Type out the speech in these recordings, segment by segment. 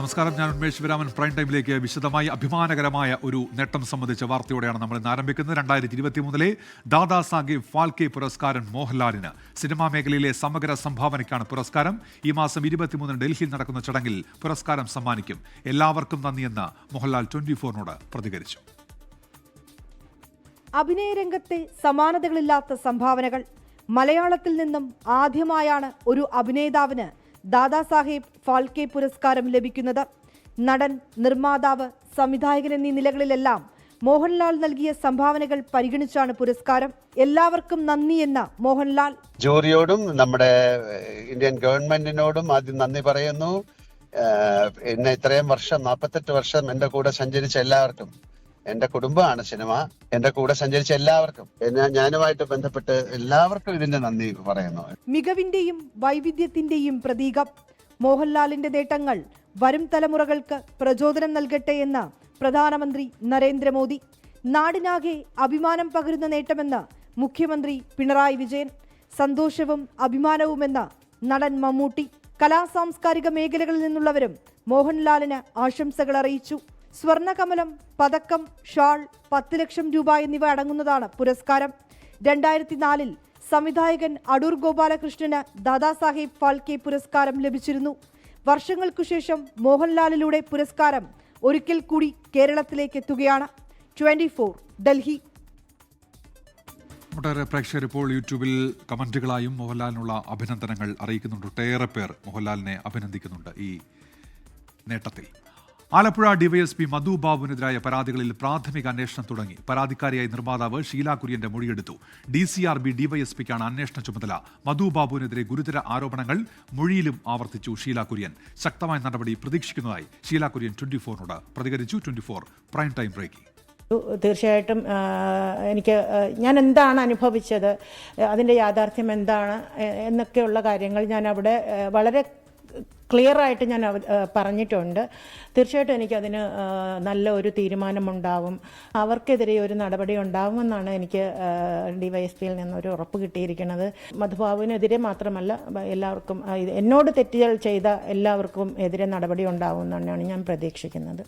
നമസ്കാരം, ഞാൻ ഉന്മേഷ് ശിവരാമൻ. പ്രൈം ടൈമിലേക്ക് വിശദമായി അഭിമാനകരമായ ഒരു നേട്ടം സംബന്ധിച്ച വാർത്തയോടെയാണ് നമ്മൾ ഇന്ന് ആരംഭിക്കുന്നത്. 2023 ദാദാ സാഹേബ് ഫാൽക്കെ പുരസ്കാരം മോഹൻലാലിന്. സിനിമാ മേഖലയിലെ സമഗ്ര സംഭാവനയ്ക്കാണ് പുരസ്കാരം. ഈ മാസം 23 ഡൽഹിയിൽ നടക്കുന്ന ചടങ്ങിൽ പുരസ്കാരം സമ്മാനിക്കും. എല്ലാവർക്കും നന്ദിയെന്ന് മോഹൻലാൽ 24നോട് പ്രതികരിച്ചു. അഭിനയരംഗത്തെ സമാനതകളില്ലാത്ത സംഭാവനകൾ. മലയാളത്തിൽ നിന്നും ആദ്യമായാണ് ഒരു അഭിനേതാവിന് ദാദാ സാഹേബ് ഫാൽക്കെ പുരസ്കാരം ലഭിക്കുന്നത്. നടൻ, നിർമ്മാതാവ്, സംവിധായകൻ എന്നീ നിലകളിലെല്ലാം മോഹൻലാൽ നൽകിയ സംഭാവനകൾ പരിഗണിച്ചാണ് പുരസ്കാരം. എല്ലാവർക്കും നന്ദി എന്ന മോഹൻലാൽ. ജൂറിയോടും നമ്മുടെ ഇന്ത്യൻ ഗവൺമെന്റിനോടും ആദ്യം നന്ദി പറയുന്നു. എന്നെ ഇത്രയും വർഷം 48 വർഷം എന്റെ കൂടെ സഞ്ചരിച്ച എല്ലാവർക്കും, എന്റെ കുടുംബമാണ് സിനിമ, എന്റെ കൂടെ സഞ്ചരിച്ച എല്ലാവർക്കും, ഞാനുമായിട്ട് ബന്ധപ്പെട്ട് എല്ലാവർക്കും ഇതിന്റെ നന്ദി പറയുന്നു. മികവിന്റെയും വൈവിധ്യത്തിന്റെയും പ്രതീകം. മോഹൻലാലിന്റെ നേട്ടങ്ങൾ വരും തലമുറകൾക്ക് പ്രചോദനം നൽകട്ടെ എന്ന് പ്രധാനമന്ത്രി നരേന്ദ്രമോദി. നാടിനാകെ അഭിമാനം പകരുന്ന നേട്ടമെന്ന് മുഖ്യമന്ത്രി പിണറായി വിജയൻ. സന്തോഷവും അഭിമാനവുമെന്ന് നടൻ മമ്മൂട്ടി. കലാസാംസ്കാരിക മേഖലകളിൽ നിന്നുള്ളവരും മോഹൻലാലിന് ആശംസകൾ അറിയിച്ചു. സ്വർണ്ണകമലം, പതക്കം, ഷാൾ, 10 ലക്ഷം രൂപ എന്നിവ അടങ്ങുന്നതാണ് പുരസ്കാരം. 2004 സംവിധായകൻ അടൂർ ഗോപാലകൃഷ്ണന് ദാദാ സാഹേബ് ഫാൽക്കെ പുരസ്കാരം ലഭിച്ചിരുന്നു. വർഷങ്ങൾക്കു ശേഷം മോഹൻലാലിലൂടെ പുരസ്കാരം ഒരിക്കൽ കൂടി കേരളത്തിലേക്ക് എത്തുകയാണ്. 24 ഡൽഹി. ഒട്ടേറെ പ്രേക്ഷകർ ഇപ്പോൾ യൂട്യൂബിൽ കമന്റുകളായും മോഹൻലാലിനുള്ള അഭിനന്ദനങ്ങൾ അറിയിക്കുന്നുണ്ട്. ഒട്ടേറെ പേർ മോഹൻലാലിനെ അഭിനന്ദിക്കുന്നുണ്ട് ഈ നേട്ടത്തിൽ. ആലപ്പുഴ ഡിവൈഎസ്പി മധു ബാബുവിനെതിരായ പരാതികളിൽ പ്രാഥമിക അന്വേഷണം തുടങ്ങി. പരാതിക്കാരിയായ നിർമ്മാതാവ് ഷീല കുര്യന്റെ മൊഴിയെടുത്തു. DCRB ഡിവൈഎസ്പിക്കാണ് അന്വേഷണ ചുമതല. മധു ബാബുവിനെതിരെ ഗുരുതര ആരോപണങ്ങൾ മൊഴിയിലും ആവർത്തിച്ചു ഷീല കുര്യൻ. ശക്തമായ നടപടി പ്രതീക്ഷിക്കുന്നതായി ഷീല കുര്യൻ 24നോട് പ്രതികരിച്ചു. 24 പ്രൈം ടൈം ബ്രേക്കിംഗ്. തീർച്ചയായിട്ടും ഞാൻ എന്താണ് അനുഭവിച്ചത്, അതിൻ്റെ യാഥാർത്ഥ്യം എന്താണ് എന്നൊക്കെയുള്ള കാര്യങ്ങൾ ഞാൻ അവിടെ വളരെ ക്ലിയറായിട്ട് ഞാൻ പറഞ്ഞിട്ടുണ്ട്. തീർച്ചയായിട്ടും എനിക്കതിന് നല്ല ഒരു തീരുമാനമുണ്ടാവും, അവർക്കെതിരെ ഒരു നടപടി ഉണ്ടാവുമെന്നാണ് എനിക്ക് DYSPയിൽ നിന്നൊരു ഉറപ്പ് കിട്ടിയിരിക്കുന്നത്. മധുബാബുവിനെതിരെ മാത്രമല്ല, എല്ലാവർക്കും, എന്നോട് തെറ്റുകൾ ചെയ്ത എല്ലാവർക്കും എതിരെ നടപടി ഉണ്ടാവുമെന്നാണ് ഞാൻ പ്രതീക്ഷിക്കുന്നത്.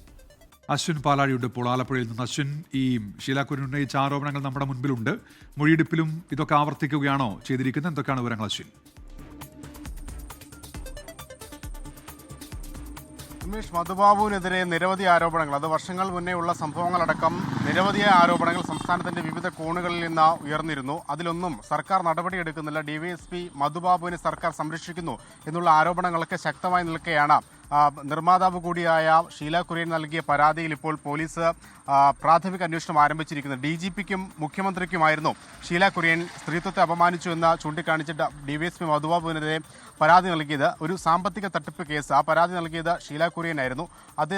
അശ്വിൻ പാലാഴിയുടെ ഇപ്പോൾ ആലപ്പുഴയിൽ നിന്ന്. അശ്വിൻ, ഈ ഷീല കുര്യൻ ഉന്നയിച്ച ആരോപണങ്ങൾ നമ്മുടെ മുൻപിലുണ്ട്. മൊഴിയെടുപ്പിലും ഇതൊക്കെ ആവർത്തിക്കുകയാണോ ചെയ്തിരിക്കുന്നത്? എന്തൊക്കെയാണ് വിവരങ്ങൾ അശ്വിൻ? മധുബാബുവിനെതിരെ നിരവധി ആരോപണങ്ങൾ, അത് വർഷങ്ങൾ മുന്നേ ഉള്ള സംഭവങ്ങളടക്കം നിരവധിയായ ആരോപണങ്ങൾ സംസ്ഥാനത്തിന്റെ വിവിധ കോണുകളിൽ നിന്ന് ഉയർന്നിരുന്നു. അതിലൊന്നും സർക്കാർ നടപടിയെടുക്കുന്നില്ല. DYSP മധുബാബുവിനെ സർക്കാർ സംരക്ഷിക്കുന്നു എന്നുള്ള ആരോപണങ്ങളൊക്കെ ശക്തമായി നിൽക്കുകയാണ്. നിർമ്മാതാവ് കൂടിയായ ഷീല കുര്യൻ നൽകിയ പരാതിയിൽ ഇപ്പോൾ പോലീസ് പ്രാഥമിക അന്വേഷണം ആരംഭിച്ചിരിക്കുന്നത്. DGPക്കും മുഖ്യമന്ത്രിക്കുമായിരുന്നു ഷീല കുര്യൻ സ്ത്രീത്വത്തെ അപമാനിച്ചു എന്ന് ചൂണ്ടിക്കാണിച്ചിട്ട് DYSP മധുബാബുവിനെതിരെ പരാതി നൽകിയത്. ഒരു സാമ്പത്തിക തട്ടിപ്പ് കേസ്. ആ പരാതി നൽകിയത് ഷീല കുര്യനായിരുന്നു. അത്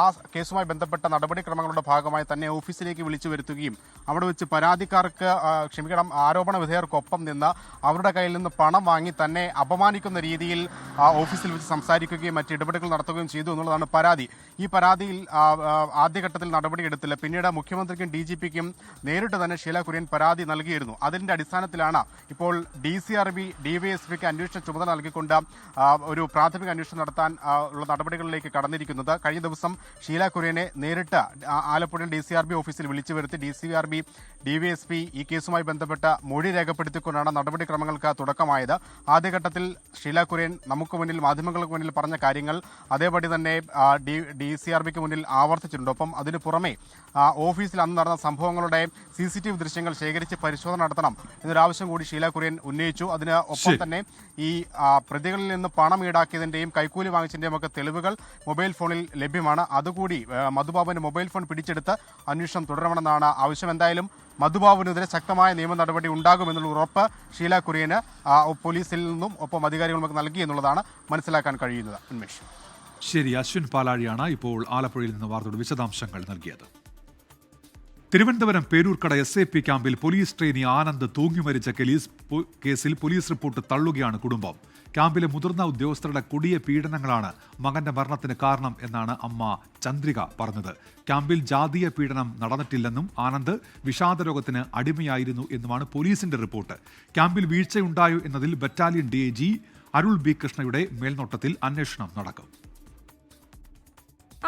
ആ കേസുമായി ബന്ധപ്പെട്ട നടപടിക്രമങ്ങളുടെ ഭാഗമായി തന്നെ ഓഫീസിലേക്ക് വിളിച്ചു വരുത്തുകയും അവിടെ വെച്ച് പരാതിക്കാർക്ക് ആരോപണ വിധേയർക്കൊപ്പം നിന്ന് അവരുടെ കയ്യിൽ നിന്ന് പണം വാങ്ങി തന്നെ അപമാനിക്കുന്ന രീതിയിൽ ഓഫീസിൽ വെച്ച് സംസാരിക്കുകയും മറ്റ് ഇടപെടലുകൾ നടത്തുകയും ചെയ്തു എന്നുള്ളതാണ് പരാതി. ഈ പരാതിയിൽ ആദ്യഘട്ടത്തിൽ നടപടിയെടുത്തില്ല. പിന്നീട് മുഖ്യമന്ത്രിക്കും DGPക്കും നേരിട്ട് തന്നെ ഷീല കുര്യൻ പരാതി നൽകിയിരുന്നു. അതിന്റെ അടിസ്ഥാനത്തിലാണ് ഇപ്പോൾ DCRB DYSPക്ക് അന്വേഷണ ചുമതല നൽകിക്കൊണ്ട് ഒരു പ്രാഥമിക അന്വേഷണം നടത്താൻ ഉള്ള നടപടികളിലേക്ക് കടന്നിരിക്കുന്നത്. കഴിഞ്ഞ ദിവസം ഷീല കുര്യനെ നേരിട്ട് ആലപ്പുഴ DCRB ഓഫീസിൽ വിളിച്ചു വരുത്തി DCRB DYSP ഈ കേസുമായി ബന്ധപ്പെട്ട മൊഴി രേഖപ്പെടുത്തിക്കൊണ്ടാണ് നടപടിക്രമങ്ങൾക്ക് തുടക്കമായത്. ആദ്യഘട്ടത്തിൽ ഷീല കുര്യൻ നമുക്ക് മുന്നിൽ, മാധ്യമങ്ങൾക്ക് മുന്നിൽ പറഞ്ഞ കാര്യങ്ങൾ അതേപടി തന്നെ DCRBക്ക് മുന്നിൽ ആവർത്തിച്ചിട്ടുണ്ട്. ഒപ്പം അതിനു പുറമെ ഓഫീസിൽ അന്ന് നടന്ന സംഭവങ്ങളുടെ CCTV ദൃശ്യങ്ങൾ ശേഖരിച്ച് പരിശോധന നടത്തണം എന്നൊരാവശ്യം കൂടി ഷീല കുര്യൻ ഉന്നയിച്ചു. അതിന് ഒപ്പം തന്നെ ഈ പ്രതികളിൽ നിന്ന് പണം ഈടാക്കിയതിന്റെയും കൈക്കൂലി വാങ്ങിച്ചതിന്റെയും ഒക്കെ തെളിവുകൾ മൊബൈൽ ഫോണിൽ ലഭ്യമാണ്. അതുകൂടി മധുബാബുവിന്റെ മൊബൈൽ ഫോൺ പിടിച്ചെടുത്ത് അന്വേഷണം തുടരണമെന്നാണ് ആവശ്യം. എന്തായാലും മധുബാബുവിനെതിരെ ശക്തമായ നിയമ നടപടി ഉണ്ടാകുമെന്നുള്ള ഉറപ്പ് ഷീല കുര്യന് പോലീസിൽ നിന്നും ഒപ്പം അധികാരികളുമൊക്കെ നൽകി എന്നുള്ളതാണ് മനസ്സിലാക്കാൻ കഴിയുന്നത്. ഉന്മേഷ്. ശരി, അശ്വിൻ പാലാഴിയാണ് ഇപ്പോൾ ആലപ്പുഴയിൽ നിന്ന് വാർത്തയുടെ വിശദാംശങ്ങൾ നൽകിയത്. തിരുവനന്തപുരം പേരൂർക്കട SAP ക്യാമ്പിൽ പോലീസ് ട്രെയിനി ആനന്ദ് തൂങ്ങിമരിച്ച കേസിൽ പോലീസ് റിപ്പോർട്ട് തള്ളുകയാണ് കുടുംബം. ക്യാമ്പിലെ മുതിർന്ന ഉദ്യോഗസ്ഥരുടെ കൊടിയ പീഡനങ്ങളാണ് മകന്റെ മരണത്തിന് കാരണം എന്നാണ് അമ്മ ചന്ദ്രിക പറഞ്ഞത്. ക്യാമ്പിൽ ജാതീയ പീഡനം നടന്നിട്ടില്ലെന്നും ആനന്ദ് വിഷാദരോഗത്തിന് അടിമയായിരുന്നു എന്നുമാണ് പോലീസിന്റെ റിപ്പോർട്ട്. ക്യാമ്പിൽ വീഴ്ചയുണ്ടായോ എന്നതിൽ ബറ്റാലിയൻ DIG അരുൾ B കൃഷ്ണയുടെ മേൽനോട്ടത്തിൽ അന്വേഷണം നടക്കും.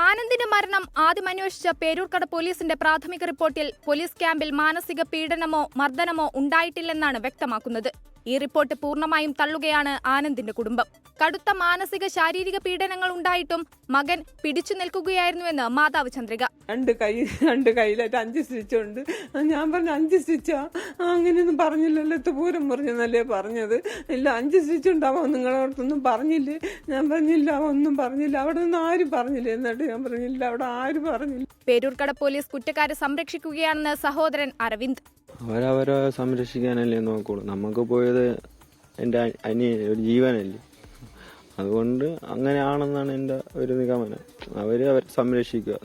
ആനന്ദിന്റെ മരണം ആദ്യം അന്വേഷിച്ച പേരൂർക്കട പോലീസിന്റെ പ്രാഥമിക റിപ്പോർട്ടിൽ പോലീസ് ക്യാമ്പിൽ മാനസിക പീഡനമോ മർദ്ദനമോ ഉണ്ടായിട്ടില്ലെന്നാണ് വ്യക്തമാക്കുന്നത്. ഈ റിപ്പോർട്ട് പൂർണ്ണമായും തള്ളുകയാണ് ആനന്ദിന്റെ കുടുംബം. കടുത്ത മാനസിക ശാരീരിക പീഡനങ്ങൾ ഉണ്ടായിട്ടും മകൻ പിടിച്ചു നിൽക്കുകയായിരുന്നുവെന്ന് മാതാവ് ചന്ദ്രിക. രണ്ട് കയ്യിലായിട്ട് 5 സ്റ്റിച്ചുണ്ട്. ഞാൻ പറഞ്ഞു 5 സ്റ്റിച്ചാ, അങ്ങനെയൊന്നും പറഞ്ഞില്ലല്ലോ, പൂരം പറഞ്ഞെന്നല്ലേ പറഞ്ഞത്. ഇല്ല 5 സ്റ്റിച്ച് ഉണ്ടാവാം, നിങ്ങളടുത്തൊന്നും പറഞ്ഞില്ലേ? ഞാൻ പറഞ്ഞില്ല, ഒന്നും പറഞ്ഞില്ല, അവിടെ നിന്ന് ആരും പറഞ്ഞില്ല. എന്നിട്ട് ഞാൻ പറഞ്ഞില്ല, അവിടെ ആരും പറഞ്ഞില്ല. പേരൂർക്കട പോലീസ് കുറ്റക്കാരെ സംരക്ഷിക്കുകയാണെന്ന് സഹോദരൻ അരവിന്ദ്. അവരവരെ സംരക്ഷിക്കാനല്ലേ നോക്കുള്ളൂ. നമുക്ക് പോയത് എൻ്റെ ഒരു ജീവനല്ലേ, അതുകൊണ്ട് അങ്ങനെയാണെന്നാണ് എൻ്റെ ഒരു നിഗമനം. അവരെ സംരക്ഷിക്കുക,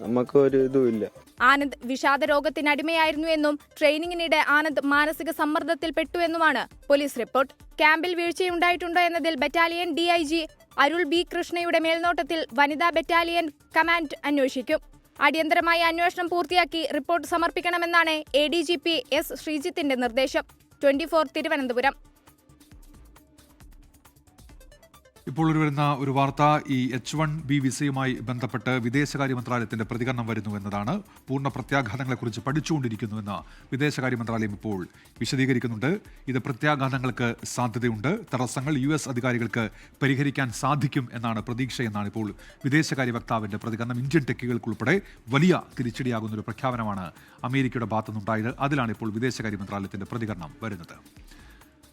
നമുക്ക് ഒരു ഇതുമില്ല. ആനന്ദ് വിഷാദ രോഗത്തിനടിമയായിരുന്നു എന്നും ട്രെയിനിങ്ങിനിടെ ആനന്ദ് മാനസിക സമ്മർദ്ദത്തിൽപ്പെട്ടുവെന്നുമാണ് പോലീസ് റിപ്പോർട്ട്. ക്യാമ്പിൽ വീഴ്ചയുണ്ടായിട്ടുണ്ടോ എന്നതിൽ ബറ്റാലിയൻ DIG അരുൾ B കൃഷ്ണയുടെ മേൽനോട്ടത്തിൽ വനിതാ ബറ്റാലിയൻ കമാൻഡ് അന്വേഷിക്കും. അടിയന്തരമായ അന്വേഷണം പൂർത്തിയാക്കി റിപ്പോർട്ട് സമർപ്പിക്കണമെന്നാണ് ADGP S ശ്രീജിത്തിന്റെ നിർദ്ദേശം. 24 തിരുവനന്തപുരം. ഇപ്പോൾ വരുന്ന ഒരു വാർത്ത, ഈ H1B വിസയുമായി ബന്ധപ്പെട്ട് വിദേശകാര്യ മന്ത്രാലയത്തിന്റെ പ്രതികരണം വരുന്നു എന്നതാണ്. പൂർണ്ണ പ്രത്യാഘാതങ്ങളെക്കുറിച്ച് പഠിച്ചുകൊണ്ടിരിക്കുന്നുവെന്ന് വിദേശകാര്യ മന്ത്രാലയം ഇപ്പോൾ വിശദീകരിക്കുന്നുണ്ട്. ഇത് പ്രത്യാഘാതങ്ങൾക്ക് സാധ്യതയുണ്ട്, തടസ്സങ്ങൾ US അധികാരികൾക്ക് പരിഹരിക്കാൻ സാധിക്കും എന്നാണ് പ്രതീക്ഷയെന്നാണ് ഇപ്പോൾ വിദേശകാര്യ വക്താവിന്റെ പ്രതികരണം. ഇന്ത്യൻ ടെക്കുകൾക്കുൾപ്പെടെ വലിയ തിരിച്ചടിയാകുന്ന ഒരു പ്രഖ്യാപനമാണ് അമേരിക്കയുടെ ഭാഗത്തുനിന്നുണ്ടായത്. അതിലാണ് ഇപ്പോൾ വിദേശകാര്യ മന്ത്രാലയത്തിന്റെ പ്രതികരണം വരുന്നത്.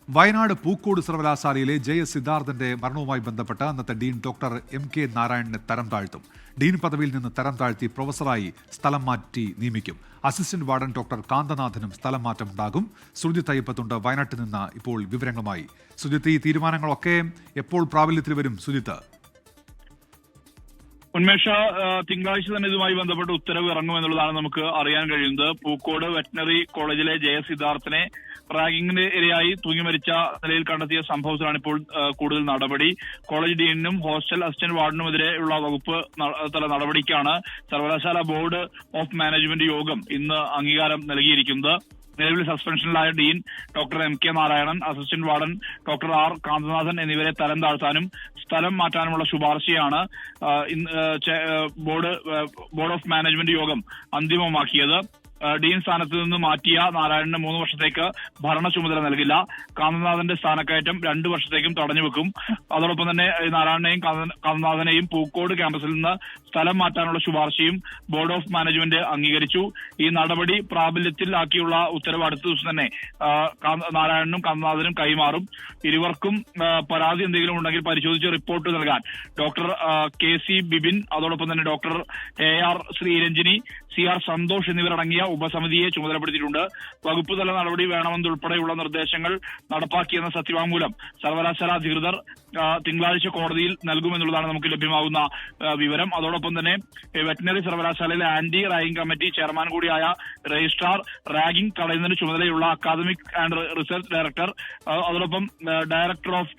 വയനാട് പൂക്കോട് സർവകലാശാലയിലെ JS സിദ്ധാർത്ഥന്റെ മരണവുമായി ബന്ധപ്പെട്ട് അന്നത്തെ ഡീൻ ഡോക്ടർ MK നാരായണനെ തരം താഴ്ത്തും. ഡീൻ പദവിയിൽ നിന്ന് തരം താഴ്ത്തി പ്രൊഫസറായി സ്ഥലം മാറ്റി നിയമിക്കും. അസിസ്റ്റന്റ് വാർഡൻ ഡോക്ടർ കാന്തനാഥനും സ്ഥലം മാറ്റം ഉണ്ടാകും. സുജിത് അയ്യപ്പത്തുണ്ട് വയനാട്ടിൽ നിന്ന് ഇപ്പോൾ വിവരങ്ങളുമായി. സുജിത്ത്, ഈ തീരുമാനങ്ങളൊക്കെ എപ്പോൾ പ്രാബല്യത്തിൽ വരും? സുജിത്ത്. ഉന്മേഷ, തിങ്കളാഴ്ച തന്നെ ഇതുമായി ബന്ധപ്പെട്ട് ഉത്തരവ് ഇറങ്ങുമെന്നുള്ളതാണ് നമുക്ക് അറിയാൻ കഴിയുന്നത്. പൂക്കോട് വെറ്ററിനറി കോളേജിലെ JS സിദ്ധാർത്ഥനെ റാഗിങ്ങിന് ഇരയായി തൂങ്ങിമരിച്ച നിലയിൽ കണ്ടെത്തിയ സംഭവത്തിലാണ് ഇപ്പോൾ കൂടുതൽ നടപടി. കോളേജ് ഡീനും ഹോസ്റ്റൽ അസിസ്റ്റന്റ് വാർഡനുമെതിരെയുള്ള വകുപ്പ് തല നടപടിക്കാണ് സർവകലാശാല ബോർഡ് ഓഫ് മാനേജ്മെന്റ് യോഗം ഇന്ന് അംഗീകാരം നൽകിയിരിക്കുന്നത്. നിലവിൽ സസ്പെൻഷനിലായ dean doctor MK Narayanan, assistant warden doctor R Kanthanathan എന്നിവരെ തരം താഴ്ത്താനും സ്ഥലം മാറ്റാനുമുള്ള ശുപാർശയാണ് ബോർഡ് ഓഫ് മാനേജ്മെന്റ് യോഗം അന്തിമമാക്കിയത്. ഡീൻ സ്ഥാനത്ത് നിന്ന് മാറ്റിയ നാരായണന് 3 വർഷത്തേക്ക് ഭരണ ചുമതല നൽകില്ല. കാന്തനാഥന്റെ സ്ഥാനക്കയറ്റം 2 വർഷത്തേക്കും തടഞ്ഞുവെക്കും. അതോടൊപ്പം തന്നെ നാരായണനെയും കാന്തനാഥനെയും പൂക്കോട് ക്യാമ്പസിൽ നിന്ന് സ്ഥലം മാറ്റാനുള്ള ശുപാർശയും ബോർഡ് ഓഫ് മാനേജ്മെന്റ് അംഗീകരിച്ചു. ഈ നടപടി പ്രാബല്യത്തിലാക്കിയുള്ള ഉത്തരവ് അടുത്ത ദിവസം തന്നെ നാരായണനും കാന്തനാഥനും കൈമാറും. ഇരുവർക്കും പരാതി എന്തെങ്കിലും ഉണ്ടെങ്കിൽ പരിശോധിച്ച് റിപ്പോർട്ട് നൽകാൻ ഡോക്ടർ KC ബിബിൻ, അതോടൊപ്പം തന്നെ doctor AR Sreeranjini, CR Santhosh എന്നിവരടങ്ങിയ ഉപസമിതിയെ ചുമതലപ്പെടുത്തിയിട്ടുണ്ട്. വകുപ്പ് തല നടപടി വേണമെന്നുൾപ്പെടെയുള്ള നിർദ്ദേശങ്ങൾ നടപ്പാക്കിയെന്ന സത്യവാങ്മൂലം സർവകലാശാല അധികൃതർ തിങ്കളാഴ്ച കോടതിയിൽ നൽകുമെന്നുള്ളതാണ് നമുക്ക് ലഭ്യമാകുന്ന വിവരം. അതോടൊപ്പം തന്നെ വെറ്ററിനറി സർവകലാശാലയിലെ ആന്റി റാഗിംഗ് കമ്മിറ്റി ചെയർമാൻ കൂടിയായ രജിസ്ട്രാർ, റാഗിംഗ് തടയുന്നതിന് ചുമതലയുള്ള അക്കാദമിക് ആൻഡ് റിസർച്ച് ഡയറക്ടർ, അതോടൊപ്പം director of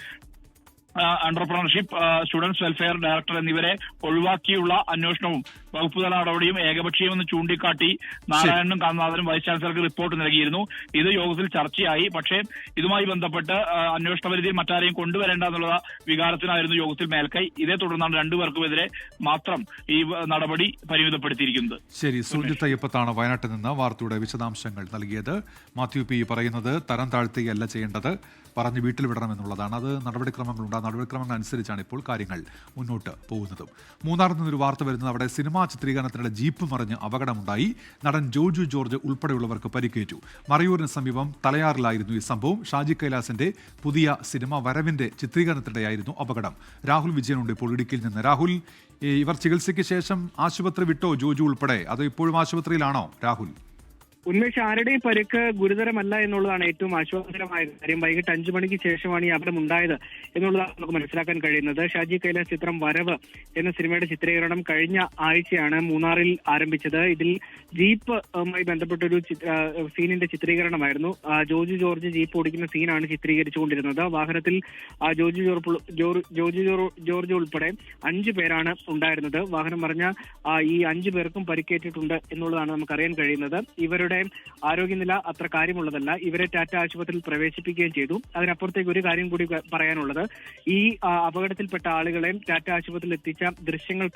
entrepreneurship, students welfare director എന്നിവരെ ഒഴിവാക്കിയുള്ള അന്വേഷണവും വകുപ്പുതല നടപടിയും ഏകപക്ഷീയമെന്ന് ചൂണ്ടിക്കാട്ടി നാരായണനും കാന്തനാഥനും വൈസ് ചാൻസലർക്ക് റിപ്പോർട്ട് നൽകിയിരുന്നു. ഇത് യോഗത്തിൽ ചർച്ചയായി. പക്ഷേ ഇതുമായി ബന്ധപ്പെട്ട് അന്വേഷണ പരിധിയിൽ മറ്റാരെയും കൊണ്ടുവരേണ്ട എന്നുള്ള വികാരത്തിനായിരുന്നു യോഗത്തിൽ മേൽക്കൈ. ഇതേ തുടർന്നാണ് 2 പേർക്കുമെതിരെ മാത്രം ഈ നടപടി പരിമിതപ്പെടുത്തിയിരിക്കുന്നത്. ശരി, സുജിത് അയ്യപ്പത്താണ് വയനാട്ടിൽ നിന്ന് വാർത്തയുടെ വിശദാംശങ്ങൾ നൽകിയത്. മാത്യു P പറയുന്നത് തരം താഴ്ത്തുകയല്ല ചെയ്യേണ്ടത്, പറഞ്ഞ് വീട്ടിൽ വിടണമെന്നുള്ളതാണ്. അത് നടപടിക്രമങ്ങളുണ്ട്. ആ നടപടിക്രമങ്ങൾ അനുസരിച്ചാണ് ഇപ്പോൾ കാര്യങ്ങൾ മുന്നോട്ട് പോകുന്നതും. മൂന്നാറിൽ നിന്നൊരു വാർത്ത വരുന്നത്, അവിടെ സിനിമാ ചിത്രീകരണത്തിനിടെ ജീപ്പ് മറിഞ്ഞ് അപകടമുണ്ടായി. നടൻ ജോജു ജോർജ് ഉൾപ്പെടെയുള്ളവർക്ക് പരിക്കേറ്റു. മറയൂരിന് സമീപം തലയാറിലായിരുന്നു ഈ സംഭവം. ഷാജി കൈലാസിന്റെ പുതിയ സിനിമ വരവിന്റെ ചിത്രീകരണത്തിനിടെയായിരുന്നു അപകടം. രാഹുൽ വിജയനുണ്ട് ഇപ്പോൾ ഇടുക്കിയിൽ നിന്ന്. രാഹുൽ, ഇവർ ചികിത്സയ്ക്ക് ശേഷം ആശുപത്രി വിട്ടോ ജോജു ഉൾപ്പെടെ? അത് ഇപ്പോഴും ആശുപത്രിയിലാണോ രാഹുൽ? ഉന്മേഷ്, ആരുടെയും പരിക്ക് ഗുരുതരമല്ല എന്നുള്ളതാണ് ഏറ്റവും ആശ്വാസകരമായ കാര്യം. വൈകിട്ട് 5 മണിക്ക് ശേഷമാണ് ഈ അപകടം ഉണ്ടായത് എന്നുള്ളതാണ് നമുക്ക് മനസ്സിലാക്കാൻ കഴിയുന്നത്. ഷാജി കൈലാസ് ചിത്രം വരവ് എന്ന സിനിമയുടെ ചിത്രീകരണം കഴിഞ്ഞ ആഴ്ചയാണ് മൂന്നാറിൽ ആരംഭിച്ചത്. ഇതിൽ ജീപ്പുമായി ബന്ധപ്പെട്ടൊരു സീനിന്റെ ചിത്രീകരണമായിരുന്നു. ജോജു ജോർജ് ജീപ്പ് ഓടിക്കുന്ന സീനാണ് ചിത്രീകരിച്ചുകൊണ്ടിരുന്നത്. വാഹനത്തിൽ ജോജു ജോർജ് ഉൾപ്പെടെ 5 പേരാണ് ഉണ്ടായിരുന്നത്. വാഹനം മറിഞ്ഞ ഈ 5 പേർക്കും പരിക്കേറ്റിട്ടുണ്ട് എന്നുള്ളതാണ് നമുക്കറിയാൻ കഴിയുന്നത്. ഇവരുടെ ഇവരുടെയും ആരോഗ്യനില അത്ര കാര്യമുള്ളതല്ല. ഇവരെ ടാറ്റ ആശുപത്രിയിൽ പ്രവേശിപ്പിക്കുകയും ചെയ്തു. അതിനപ്പുറത്തേക്ക് ഒരു കാര്യം കൂടി പറയാനുള്ളത്, ഈ അപകടത്തിൽപ്പെട്ട ആളുകളെയും ടാറ്റ ആശുപത്രിയിൽ എത്തിച്ച ദൃശ്യങ്ങൾ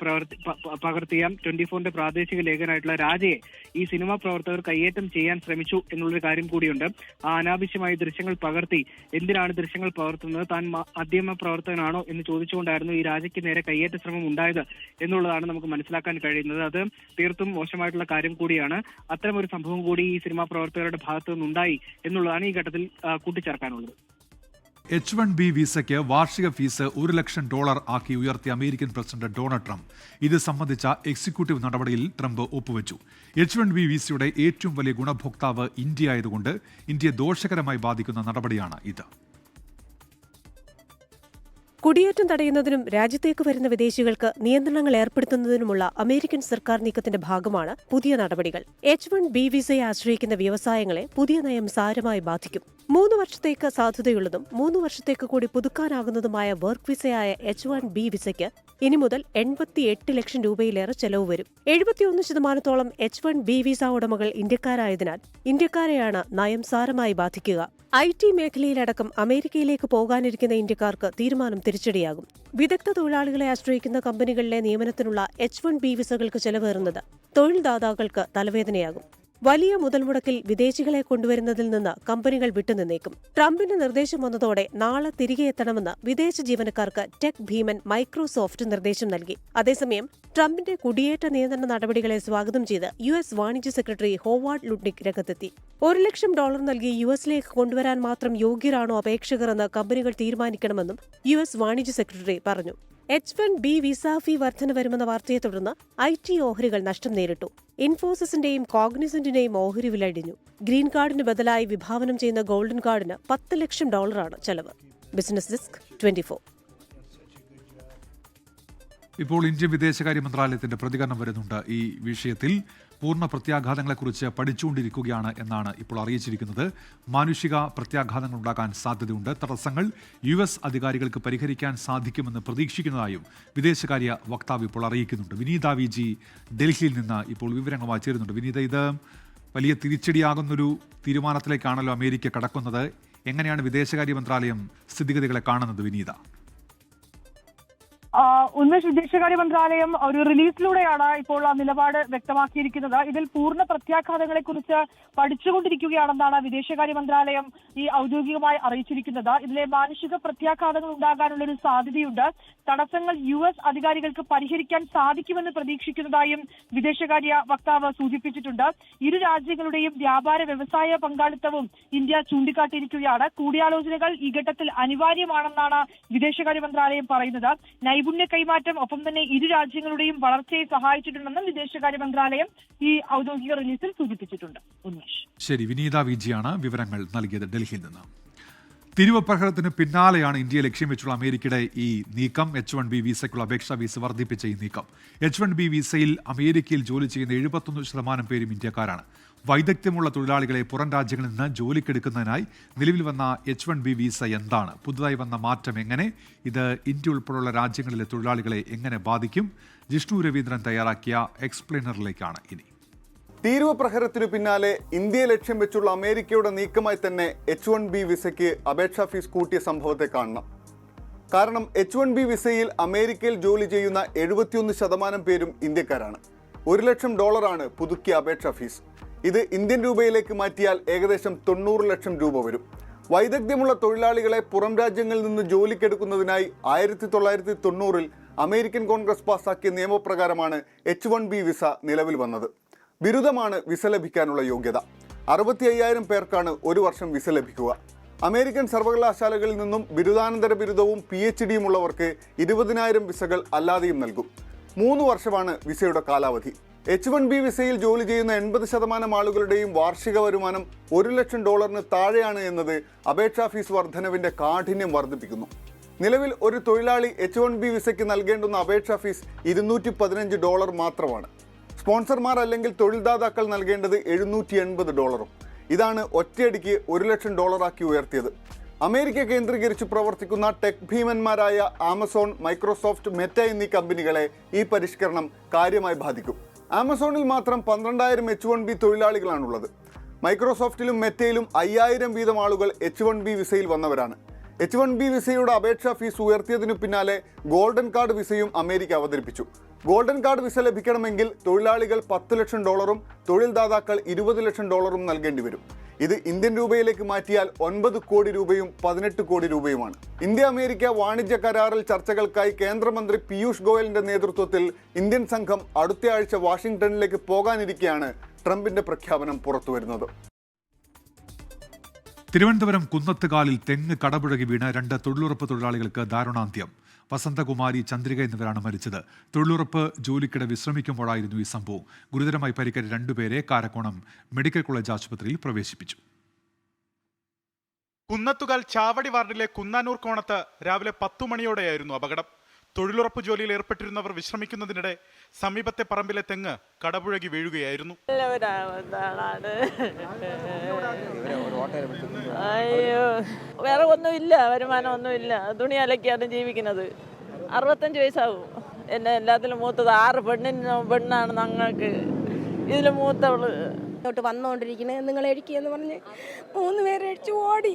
പകർത്തിയ 24ന്റെ പ്രാദേശിക ലേഖനായിട്ടുള്ള രാജയെ ഈ സിനിമാ പ്രവർത്തകർ കയ്യേറ്റം ചെയ്യാൻ ശ്രമിച്ചു എന്നുള്ളൊരു കാര്യം കൂടിയുണ്ട്. ആ അനാവശ്യമായി ദൃശ്യങ്ങൾ പകർത്തി, എന്തിനാണ് ദൃശ്യങ്ങൾ പകർത്തുന്നത്, താൻ മാധ്യമ പ്രവർത്തകനാണോ എന്ന് ചോദിച്ചുകൊണ്ടായിരുന്നു ഈ രാജയ്ക്ക് നേരെ കയ്യേറ്റ ശ്രമം ഉണ്ടായത് എന്നുള്ളതാണ് നമുക്ക് മനസ്സിലാക്കാൻ കഴിയുന്നത്. അത് തീർത്തും മോശമായിട്ടുള്ള കാര്യം കൂടിയാണ്. അത്തരമൊരു സംഭവം കൂടി ഈ സിനിമാ പ്രവർത്തകരുടെ ഭാഗത്തു നിന്നുണ്ടായി എന്നുള്ളതാണ് ഈ ഘട്ടത്തിൽ കൂട്ടിച്ചേർക്കാനുള്ളത്. H-1B വിസയ്ക്ക് വാർഷിക ഫീസ് $1 ലക്ഷം ആക്കി ഉയർത്തിയ അമേരിക്കൻ പ്രസിഡന്റ് ഡൊണാൾഡ് ട്രംപ് ഇത് സംബന്ധിച്ച എക്സിക്യൂട്ടീവ് നടപടിയിൽ ട്രംപ് ഒപ്പുവെച്ചു. H-1B വിസയുടെ ഏറ്റവും വലിയ ഗുണഭോക്താവ് ഇന്ത്യ ആയതുകൊണ്ട് ഇന്ത്യയെ ദോഷകരമായി ബാധിക്കുന്ന നടപടിയാണ് ഇത്. കുടിയേറ്റം തടയുന്നതിനും രാജ്യത്തേക്ക് വരുന്ന വിദേശികൾക്ക് നിയന്ത്രണങ്ങൾ ഏർപ്പെടുത്തുന്നതിനുമുള്ള അമേരിക്കൻ സർക്കാർ നീക്കത്തിന്റെ ഭാഗമാണ് പുതിയ നടപടികൾ. H-1B വിസയെ ആശ്രയിക്കുന്ന വ്യവസായങ്ങളെ പുതിയ നയം സാരമായി ബാധിക്കും. 3 വർഷത്തേക്ക് സാധുതയുള്ളതും 3 വർഷത്തേക്ക് കൂടി പുതുക്കാനാകുന്നതുമായ വർക്ക് വിസയായ H-1B വിസയ്ക്ക് ഇനി മുതൽ 88 ലക്ഷം രൂപയിലേറെ ചെലവ് വരും. 71% H-1B വിസ ഉടമകൾ ഇന്ത്യക്കാരായതിനാൽ ഇന്ത്യക്കാരെയാണ് നയം സാരമായി ബാധിക്കുക. IT മേഖലയിലടക്കം അമേരിക്കയിലേക്ക് പോകാനിരിക്കുന്ന ഇന്ത്യക്കാർക്ക് തീരുമാനം തിരിച്ചടിയാകും. വിദഗ്ധ തൊഴിലാളികളെ ആശ്രയിക്കുന്ന കമ്പനികളിലെ നിയമനത്തിനുള്ള H-1B വിസകൾക്ക് ചെലവേറുന്നത് തൊഴിൽദാതാക്കൾക്ക് തലവേദനയാകും. വലിയ മുതൽമുടക്കിൽ വിദേശികളെ കൊണ്ടുവരുന്നതിൽ നിന്ന് കമ്പനികൾ വിട്ടുനിന്നേക്കും. ട്രംപിന്റെ നിർദ്ദേശം വന്നതോടെ നാളെ തിരികെ എത്തണമെന്ന് വിദേശ ജീവനക്കാർക്ക് ടെക് ഭീമൻ മൈക്രോസോഫ്റ്റ് നിർദ്ദേശം നൽകി. അതേസമയം ട്രംപിന്റെ കുടിയേറ്റ നിയന്ത്രണ നടപടികളെ സ്വാഗതം ചെയ്ത് US വാണിജ്യ സെക്രട്ടറി ഹോവാർഡ് ലുഡ്നിക് രംഗത്തെത്തി. $1 ലക്ഷം നൽകി US-ലേക്ക് കൊണ്ടുവരാൻ മാത്രം യോഗ്യരാണോ അപേക്ഷകർ എന്ന് കമ്പനികൾ തീരുമാനിക്കണമെന്നും US വാണിജ്യ സെക്രട്ടറി പറഞ്ഞു. H-1B വിസ ഫീ വർധന വരുമെന്ന വാർത്തയെ തുടർന്ന് IT ഓഹരികൾ നഷ്ടം നേരിട്ടു. ഇൻഫോസിസിന്റെയും കോഗ്നിസന്റിന്റെയും ഓഹരി വില ഇടിഞ്ഞു. ഗ്രീൻ കാർഡിന് ബദലായി വിഭാവനം ചെയ്യുന്ന ഗോൾഡൻ കാർഡിന് $10 ലക്ഷം ചെലവ്. Business desk 24. ഇപ്പോൾ ഇന്ത്യൻ വിദേശകാര്യ മന്ത്രാലയത്തിന്റെ പ്രതികരണം വരുന്നുണ്ട്. ഈ വിഷയത്തിൽ പൂർണ്ണ പ്രത്യാഘാതങ്ങളെക്കുറിച്ച് പഠിച്ചുകൊണ്ടിരിക്കുകയാണ് എന്നാണ് ഇപ്പോൾ അറിയിച്ചിരിക്കുന്നത്. മാനുഷിക പ്രത്യാഘാതങ്ങൾ ഉണ്ടാകാൻ സാധ്യതയുണ്ട്. തടസ്സങ്ങൾ US അധികാരികൾക്ക് പരിഹരിക്കാൻ സാധിക്കുമെന്ന് പ്രതീക്ഷിക്കുന്നതായും വിദേശകാര്യ വക്താവ് ഇപ്പോൾ അറിയിക്കുന്നുണ്ട്. വിനീത VG ഡൽഹിയിൽ നിന്ന് ഇപ്പോൾ വിവരങ്ങളുമായി ചേരുന്നുണ്ട്. വിനീത, ഇത് വലിയ തിരിച്ചടിയാകുന്നൊരു തീരുമാനത്തിലേക്കാണല്ലോ അമേരിക്ക കടക്കുന്നത്. എങ്ങനെയാണ് വിദേശകാര്യ മന്ത്രാലയം സ്ഥിതിഗതികളെ കാണുന്നത് വിനീത? ഉന്മേഷ്, വിദേശകാര്യ മന്ത്രാലയം ഒരു റിലീസിലൂടെയാണ് ഇപ്പോൾ ആ നിലപാട് വ്യക്തമാക്കിയിരിക്കുന്നത്. ഇതിൽ പൂർണ്ണ പ്രത്യാഘാതങ്ങളെ കുറിച്ച് പഠിച്ചുകൊണ്ടിരിക്കുകയാണെന്നാണ് വിദേശകാര്യ മന്ത്രാലയം ഈ ഔദ്യോഗികമായി അറിയിച്ചിരിക്കുന്നത്. ഇതിലെ മാനുഷിക പ്രത്യാഘാതങ്ങൾ ഉണ്ടാകാനുള്ള ഒരു സാധ്യതയുണ്ട്. തടസ്സങ്ങൾ US അധികാരികൾക്ക് പരിഹരിക്കാൻ സാധിക്കുമെന്ന് പ്രതീക്ഷിക്കുന്നതായും വിദേശകാര്യ വക്താവ് സൂചിപ്പിച്ചിട്ടുണ്ട്. ഇരു രാജ്യങ്ങളുടെയും വ്യാപാര വ്യവസായ പങ്കാളിത്തവും ഇന്ത്യ ചൂണ്ടിക്കാട്ടിയിരിക്കുകയാണ്. കൂടിയാലോചനകൾ ഈ ഘട്ടത്തിൽ അനിവാര്യമാണെന്നാണ് വിദേശകാര്യ മന്ത്രാലയം പറയുന്നത്. നൈപുണ്യ കൈമാറ്റം ഒപ്പം തന്നെ ഇരു രാജ്യങ്ങളുടെയും വളർച്ചയെ സഹായിച്ചിട്ടുണ്ടെന്നും വിദേശകാര്യ മന്ത്രാലയം ഈ ഔദ്യോഗിക റിലീസിൽ സൂചിപ്പിച്ചിട്ടുണ്ട്. ഉന്മേഷ്, ശരി. വിനീത VG ആണ് വിവരങ്ങൾ നൽകിയത് ഡൽഹിയിൽ നിന്ന്. തിരുവ് പ്രഹരത്തിന് പിന്നാലെയാണ് ഇന്ത്യയെ ലക്ഷ്യം വെച്ചുള്ള അമേരിക്കയുടെ ഈ നീക്കം. H-1B വിസയ്ക്കുള്ള അപേക്ഷാ ഫീസ് വർദ്ധിപ്പിച്ച ഈ നീക്കം. H-1B വിസയിൽ അമേരിക്കയിൽ ജോലി ചെയ്യുന്ന 71% പേരും ഇന്ത്യക്കാരാണ്. വൈദഗ്ധ്യമുള്ള തൊഴിലാളികളെ പുറം രാജ്യങ്ങളിൽ നിന്ന് ജോലിക്കെടുക്കുന്നതിനായി നിലവിൽ വന്ന H-1B വിസ എന്താണ്? പുതുതായി വന്ന മാറ്റം എങ്ങനെ? ഇത് ഇന്ത്യ ഉൾപ്പെടെയുള്ള രാജ്യങ്ങളിലെ തൊഴിലാളികളെ എങ്ങനെ ബാധിക്കും? ജിഷ്ണു രവീന്ദ്രൻ തയ്യാറാക്കിയ എക്സ്പ്ലെയിനറിലേക്കാണ് ഇനി. തീരുവ പ്രഹരത്തിനു പിന്നാലെ ഇന്ത്യയെ ലക്ഷ്യം വെച്ചുള്ള അമേരിക്കയുടെ നീക്കമായി തന്നെ H-1B വിസയ്ക്ക് അപേക്ഷാ ഫീസ് കൂട്ടിയ സംഭവത്തെ കാണണം. കാരണം H-1B വിസയിൽ അമേരിക്കയിൽ ജോലി ചെയ്യുന്ന 71% പേരും ഇന്ത്യക്കാരാണ്. $1 ലക്ഷം പുതുക്കിയ അപേക്ഷാ ഫീസ്. ഇത് ഇന്ത്യൻ രൂപയിലേക്ക് മാറ്റിയാൽ ഏകദേശം 90 ലക്ഷം രൂപ വരും. വൈദഗ്ധ്യമുള്ള തൊഴിലാളികളെ പുറം രാജ്യങ്ങളിൽ നിന്ന് ജോലിക്കെടുക്കുന്നതിനായി 1990-ൽ അമേരിക്കൻ കോൺഗ്രസ് പാസാക്കിയ നിയമപ്രകാരമാണ് H-1B വിസ നിലവിൽ വന്നത്. ബിരുദമാണ് വിസ ലഭിക്കാനുള്ള യോഗ്യത. 65,000 പേർക്കാണ് ഒരു വർഷം വിസ ലഭിക്കുക. അമേരിക്കൻ സർവകലാശാലകളിൽ നിന്നും ബിരുദാനന്തര ബിരുദവും PhDയും ഉള്ളവർക്ക് 20,000 വിസകൾ അല്ലാതെയും നൽകും. 3 വർഷമാണ് വിസയുടെ കാലാവധി. H-1B വിസയിൽ ജോലി ചെയ്യുന്ന 80% ആളുകളുടെയും വാർഷിക വരുമാനം $1 ലക്ഷം താഴെയാണ് എന്നത് അപേക്ഷാ ഫീസ് വർധനവിന്റെ കാഠിന്യം വർദ്ധിപ്പിക്കുന്നു. നിലവിൽ ഒരു തൊഴിലാളി H-1B വിസയ്ക്ക് നൽകേണ്ടുന്ന അപേക്ഷാ ഫീസ് $215 മാത്രമാണ്. സ്പോൺസർമാർ അല്ലെങ്കിൽ തൊഴിൽദാതാക്കൾ നൽകേണ്ടത് $780. ഇതാണ് ഒറ്റയടിക്ക് $1 ലക്ഷം ആക്കി ഉയർത്തിയത്. അമേരിക്ക കേന്ദ്രീകരിച്ച് പ്രവർത്തിക്കുന്ന ടെക് ഭീമന്മാരായ ആമസോൺ, മൈക്രോസോഫ്റ്റ്, മെറ്റ എന്നീ കമ്പനികളെ ഈ പരിഷ്കരണം കാര്യമായി ബാധിക്കും. ആമസോണിൽ മാത്രം 12,000 H-1B തൊഴിലാളികളാണുള്ളത്. മൈക്രോസോഫ്റ്റിലും മെറ്റയിലും 5000 വീതം ആളുകൾ H1B വിസയിൽ വന്നവരാണ്. H1B വിസയുടെ അപേക്ഷാ ഫീസ് ഉയർത്തിയതിനു പിന്നാലെ ഗോൾഡൻ കാർഡ് വിസയും അമേരിക്ക അവതരിപ്പിച്ചു. ഗോൾഡൻ കാർഡ് വിസ ലഭിക്കണമെങ്കിൽ തൊഴിലാളികൾ $10 ലക്ഷം, തൊഴിൽദാതാക്കൾ $20 ലക്ഷം നൽകേണ്ടി വരും. ഇത് ഇന്ത്യൻ രൂപയിലേക്ക് മാറ്റിയാൽ 9 കോടി രൂപയും 18 കോടി രൂപയുമാണ്. ഇന്ത്യ അമേരിക്ക വാണിജ്യ കരാറിൽ ചർച്ചകൾക്കായി കേന്ദ്രമന്ത്രി പീയൂഷ് ഗോയലിന്റെ നേതൃത്വത്തിൽ ഇന്ത്യൻ സംഘം അടുത്തയാഴ്ച വാഷിംഗ്ടണിലേക്ക് പോകാനിരിക്കെയാണ് ട്രംപിന്റെ പ്രഖ്യാപനം പുറത്തുവരുന്നത്. തിരുവനന്തപുരം കുന്നത്തുകാലിൽ തെങ്ങ് കടപുഴകി വീണ് 2 തൊഴിലുറപ്പ് തൊഴിലാളികൾക്ക് ദാരുണാന്ത്യം. വസന്തകുമാരി, ചന്ദ്രിക എന്നിവരാണ് മരിച്ചത്. തൊഴിലുറപ്പ് ജോലിക്കിടെ വിശ്രമിക്കുമ്പോഴായിരുന്നു ഈ സംഭവം. ഗുരുതരമായി പരിക്കേറ്റ 2 പേരെ കാരക്കോണം മെഡിക്കൽ കോളേജ് ആശുപത്രിയിൽ പ്രവേശിപ്പിച്ചു. കുന്നത്തുകാൽ ചാവടി വാർഡിലെ കുന്നാനൂർ കോണത്ത് രാവിലെ 10 മണിയോടെയായിരുന്നു അപകടം. തൊഴിലുറപ്പ് ജോലിയിൽ ഏർപ്പെട്ടിരുന്നവർ വിശ്രമിക്കുന്നതിനിടെ സമീപത്തെ പറമ്പിലെ തെങ്ങ് കടപുഴകി വീഴുകയായിരുന്നു. അയ്യോ, വേറെ ഒന്നുമില്ല, വരുമാനം ഒന്നുമില്ല. തുണി അലക്കിയാണ് ജീവിക്കുന്നത്. 65 വയസ്സാവും. എന്നെ എല്ലാത്തിലും മൂത്തത് 6 പെണ്ണാണ് ഞങ്ങൾക്ക്. ഇതിൽ മൂത്തവള് ഇങ്ങോട്ട് വന്നുകൊണ്ടിരിക്കുന്നത് നിങ്ങൾ അടിക്കുകയെന്ന് പറഞ്ഞ് 3 പേരെ അടിച്ച് ഓടി.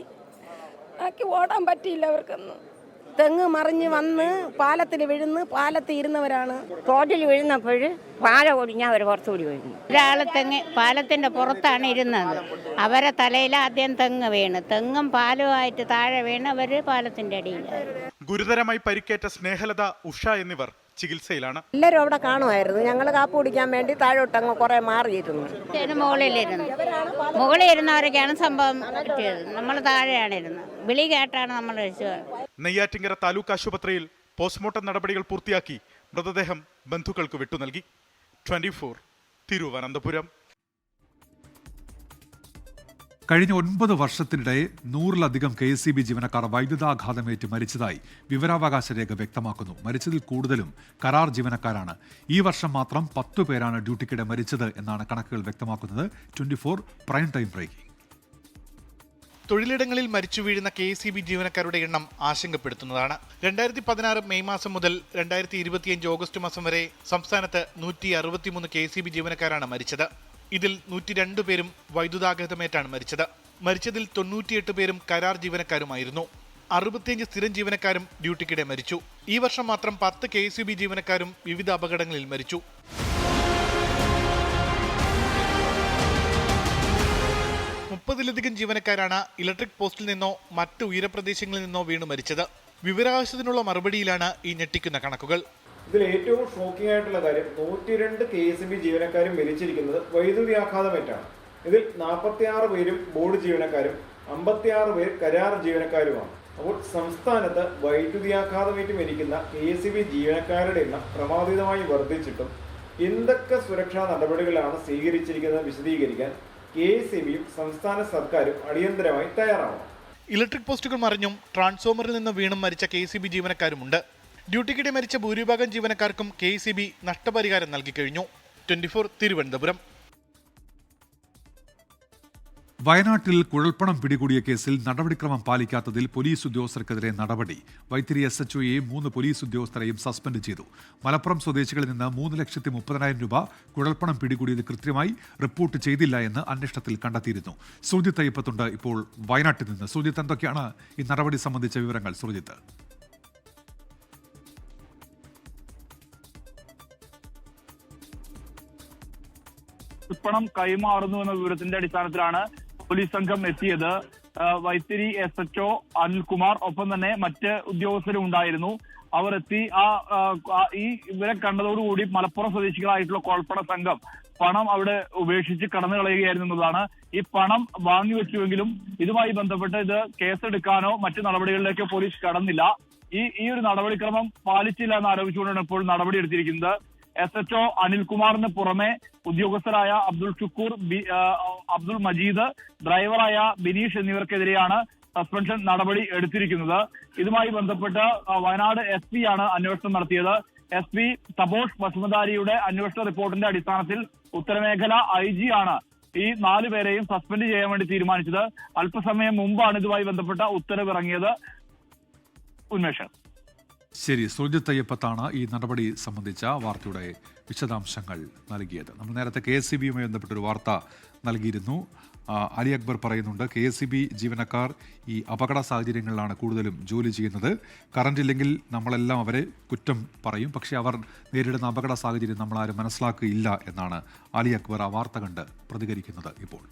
ആക്കി ഓടാൻ പറ്റിയില്ല അവർക്കൊന്നും. തെങ്ങ് മറിഞ്ഞ് വന്ന് പാലത്തിൽ വീഴുന്നു. പാലത്തിൽ ഇരുന്നവരാണ്. റോഡിൽ വീഴുന്നപ്പോൾ പാലം ഒടിഞ്ഞാൽ അവർ പുറത്തുകൂടി വീഴുന്നു. ഒരാൾ തെങ്ങ് പാലത്തിൻ്റെ പുറത്താണ് ഇരുന്നത്. അവരെ തലയിൽ ആദ്യം തെങ്ങ് വീണ്, തെങ്ങും പാലുമായിട്ട് താഴെ വീണ് അവർ പാലത്തിൻ്റെ അടിയിലായിരുന്നു. ഗുരുതരമായി പരിക്കേറ്റ സ്നേഹലത, ഉഷ എന്നിവർ ചികിത്സയിലാണ്. എല്ലാവരും അവിടെ കാണുമായിരുന്നു. ഞങ്ങൾ കാപ്പ് കുടിക്കാൻ വേണ്ടി താഴോട്ടങ്ങ് കുറെ മാറിയിരുന്നു. മുകളിൽ ഇരുന്നവരൊക്കെയാണ് സംഭവം കിട്ടിയത്. നമ്മൾ താഴെയാണ് ഇരുന്നത്. വിളി കേട്ടാണ് നമ്മൾ രക്ഷിച്ചത്. നെയ്യാറ്റിങ്കര താലൂക്ക് ആശുപത്രിയിൽ പോസ്റ്റ്മോർട്ടം നടപടികൾ പൂർത്തിയാക്കി മൃതദേഹം ബന്ധുക്കൾക്ക് വിട്ടു നൽകി. 24 തിരുവനന്തപുരം. കഴിഞ്ഞ 9 വർഷത്തിനിടെ 100-ലധികം KSEB ജീവനക്കാർ വൈദ്യുതാഘാതമേറ്റ് മരിച്ചതായി വിവരാവകാശ രേഖ വ്യക്തമാക്കുന്നു. മരിച്ചതിൽ കൂടുതലും കരാർ ജീവനക്കാരാണ്. ഈ വർഷം മാത്രം 10 പേരാണ് ഡ്യൂട്ടിക്കിടെ മരിച്ചത് എന്നാണ് കണക്കുകൾ വ്യക്തമാക്കുന്നത്. 24 പ്രൈം ടൈം ബ്രേക്കിംഗ്. തൊഴിലിടങ്ങളിൽ മരിച്ചു വീഴുന്ന KSEB ജീവനക്കാരുടെ എണ്ണം ആശങ്കപ്പെടുത്തുന്നതാണ്. 2016 മെയ് മാസം മുതൽ 2025 ഓഗസ്റ്റ് മാസം വരെ സംസ്ഥാനത്ത് 163 KSEB ജീവനക്കാരാണ് മരിച്ചത്. ഇതിൽ 102 പേരും വൈദ്യുതാഘാതമേറ്റാണ് മരിച്ചത്. മരിച്ചതിൽ 98 പേരും കരാർ ജീവനക്കാരുമായിരുന്നു. 65 സ്ഥിരം ജീവനക്കാരും ഡ്യൂട്ടിക്കിടെ മരിച്ചു. ഈ വർഷം മാത്രം 10 KSEB ജീവനക്കാരും വിവിധ അപകടങ്ങളിൽ മരിച്ചു. 30-ലധികം ജീവനക്കാരാണ് ഇലക്ട്രിക് പോസ്റ്റിൽ നിന്നോ മറ്റ് ഉയരപ്രദേശങ്ങളിൽ നിന്നോ വീണു മരിച്ചത്. വിവരാവകാശത്തിനുള്ള മറുപടിയിലാണ് ഈ ഞെട്ടിക്കുന്ന കണക്കുകൾ. ഇതിൽ ഏറ്റവും ഷോക്കിംഗ് ആയിട്ടുള്ള കാര്യം 102 KSEB ജീവനക്കാരും മരിച്ചിരിക്കുന്നത് വൈദ്യുതി ആഘാതമേറ്റാണ്. ഇതിൽ 46 പേരും ബോർഡ് ജീവനക്കാരും 56 പേർ കരാർ ജീവനക്കാരുമാണ്. അപ്പോൾ സംസ്ഥാനത്ത് വൈദ്യുതി ആഘാതമേറ്റ് മരിക്കുന്ന KSEB ജീവനക്കാരുടെ എണ്ണം ക്രമാതീതമായി വർദ്ധിച്ചിട്ടും എന്തൊക്കെ സുരക്ഷാ നടപടികളാണ് സ്വീകരിച്ചിരിക്കുന്നത് വിശദീകരിക്കാൻ KSEBയും സംസ്ഥാന സർക്കാരും അടിയന്തരമായി തയ്യാറാവണം. ഇലക്ട്രിക് പോസ്റ്റുകൾ മറിഞ്ഞും ട്രാൻസ്ഫോമറിൽ നിന്ന് വീണും മരിച്ച KSEB ജീവനക്കാരുമുണ്ട്. ഡ്യൂട്ടിക്കിടെ മരിച്ച ഭൂരിഭാഗം ജീവനക്കാർക്കും KSEB നഷ്ടപരിഹാരം നൽകിക്കഴിഞ്ഞു. 24 തിരുവനന്തപുരം. വയനാട്ടിൽ കുഴൽപ്പണം പിടികൂടിയ കേസിൽ നടപടിക്രമം പാലിക്കാത്തതിൽ പോലീസ് ഉദ്യോഗസ്ഥർക്കെതിരെ നടപടി. വൈത്തിരി SHOയെയും 3 പോലീസ് ഉദ്യോഗസ്ഥരെയും സസ്പെൻഡ് ചെയ്തു. മലപ്പുറം സ്വദേശികളിൽ നിന്ന് 3,30,000 രൂപ കുഴൽപ്പണം പിടികൂടിയത് കൃത്യമായി റിപ്പോർട്ട് ചെയ്തില്ല എന്ന് അന്വേഷണത്തിൽ കണ്ടെത്തിയിരുന്നു. സുജിത്ത് അയ്യപ്പത്തുണ്ട് ഇപ്പോൾ വയനാട്ടിൽ നിന്ന്. സുജിത്ത്, എന്തൊക്കെയാണ് ഈ നടപടി സംബന്ധിച്ച വിവരങ്ങൾ? സുജിത്ത്. പണം കൈമാറുന്നു എന്ന വിവരത്തിന്റെ അടിസ്ഥാനത്തിലാണ് പോലീസ് സംഘം എത്തിയത്. വൈത്തിരി SHO അനിൽകുമാർ, ഒപ്പം തന്നെ മറ്റ് ഉദ്യോഗസ്ഥരും ഉണ്ടായിരുന്നു. അവർ എത്തി ഈ ഇവരെ കണ്ടതോടുകൂടി മലപ്പുറം സ്വദേശികളായിട്ടുള്ള കുഴൽപ്പണ സംഘം പണം അവിടെ ഉപേക്ഷിച്ച് കടന്നു കളയുകയായിരുന്നു എന്നതാണ്. ഈ പണം വാങ്ങിവെച്ചുവെങ്കിലും ഇതുമായി ബന്ധപ്പെട്ട് ഇത് കേസെടുക്കാനോ മറ്റു നടപടികളിലേക്കോ പോലീസ് കടന്നില്ല. ഈ ഒരു നടപടിക്രമം പാലിച്ചില്ല എന്ന് ആരോപിച്ചുകൊണ്ടാണ് ഇപ്പോൾ നടപടിയെടുത്തിരിക്കുന്നത്. SHO അനിൽകുമാറിന് പുറമെ ഉദ്യോഗസ്ഥരായ അബ്ദുൾ ഷുക്കൂർ, അബ്ദുൾ മജീദ്, ഡ്രൈവറായ ബിനീഷ് എന്നിവർക്കെതിരെയാണ് സസ്പെൻഷൻ നടപടി എടുത്തിരിക്കുന്നത്. ഇതുമായി ബന്ധപ്പെട്ട് വയനാട് SP ആണ് അന്വേഷണം നടത്തിയത്. SP തപോഷ് വസുമതാരിയുടെ അന്വേഷണ റിപ്പോർട്ടിന്റെ അടിസ്ഥാനത്തിൽ ഉത്തരമേഖല IG ആണ് ഈ 4 പേരെയും സസ്പെൻഡ് ചെയ്യാൻ വേണ്ടി തീരുമാനിച്ചത്. അല്പസമയം മുമ്പാണ് ഇതുമായി ബന്ധപ്പെട്ട ഉത്തരവിറങ്ങിയത്. ഉന്മേഷ്. ശരി, സുർജിത് അയ്യപ്പത്താണ് ഈ നടപടി സംബന്ധിച്ച വാർത്തയുടെ വിശദാംശങ്ങൾ നൽകിയത്. നമ്മൾ നേരത്തെ KSEBയുമായി ബന്ധപ്പെട്ടൊരു വാർത്ത നൽകിയിരുന്നു. അലി അക്ബർ പറയുന്നുണ്ട്, KSEB ജീവനക്കാർ ഈ അപകട സാഹചര്യങ്ങളിലാണ് കൂടുതലും ജോലി ചെയ്യുന്നത്. കറണ്ട് ഇല്ലെങ്കിൽ നമ്മളെല്ലാം അവരെ കുറ്റം പറയും, പക്ഷേ അവർ നേരിടുന്ന അപകട സാഹചര്യം നമ്മളാരും മനസ്സിലാക്കുകയില്ല എന്നാണ് അലി അക്ബർ ആ വാർത്ത കണ്ട് പ്രതികരിക്കുന്നത്. ഇപ്പോൾ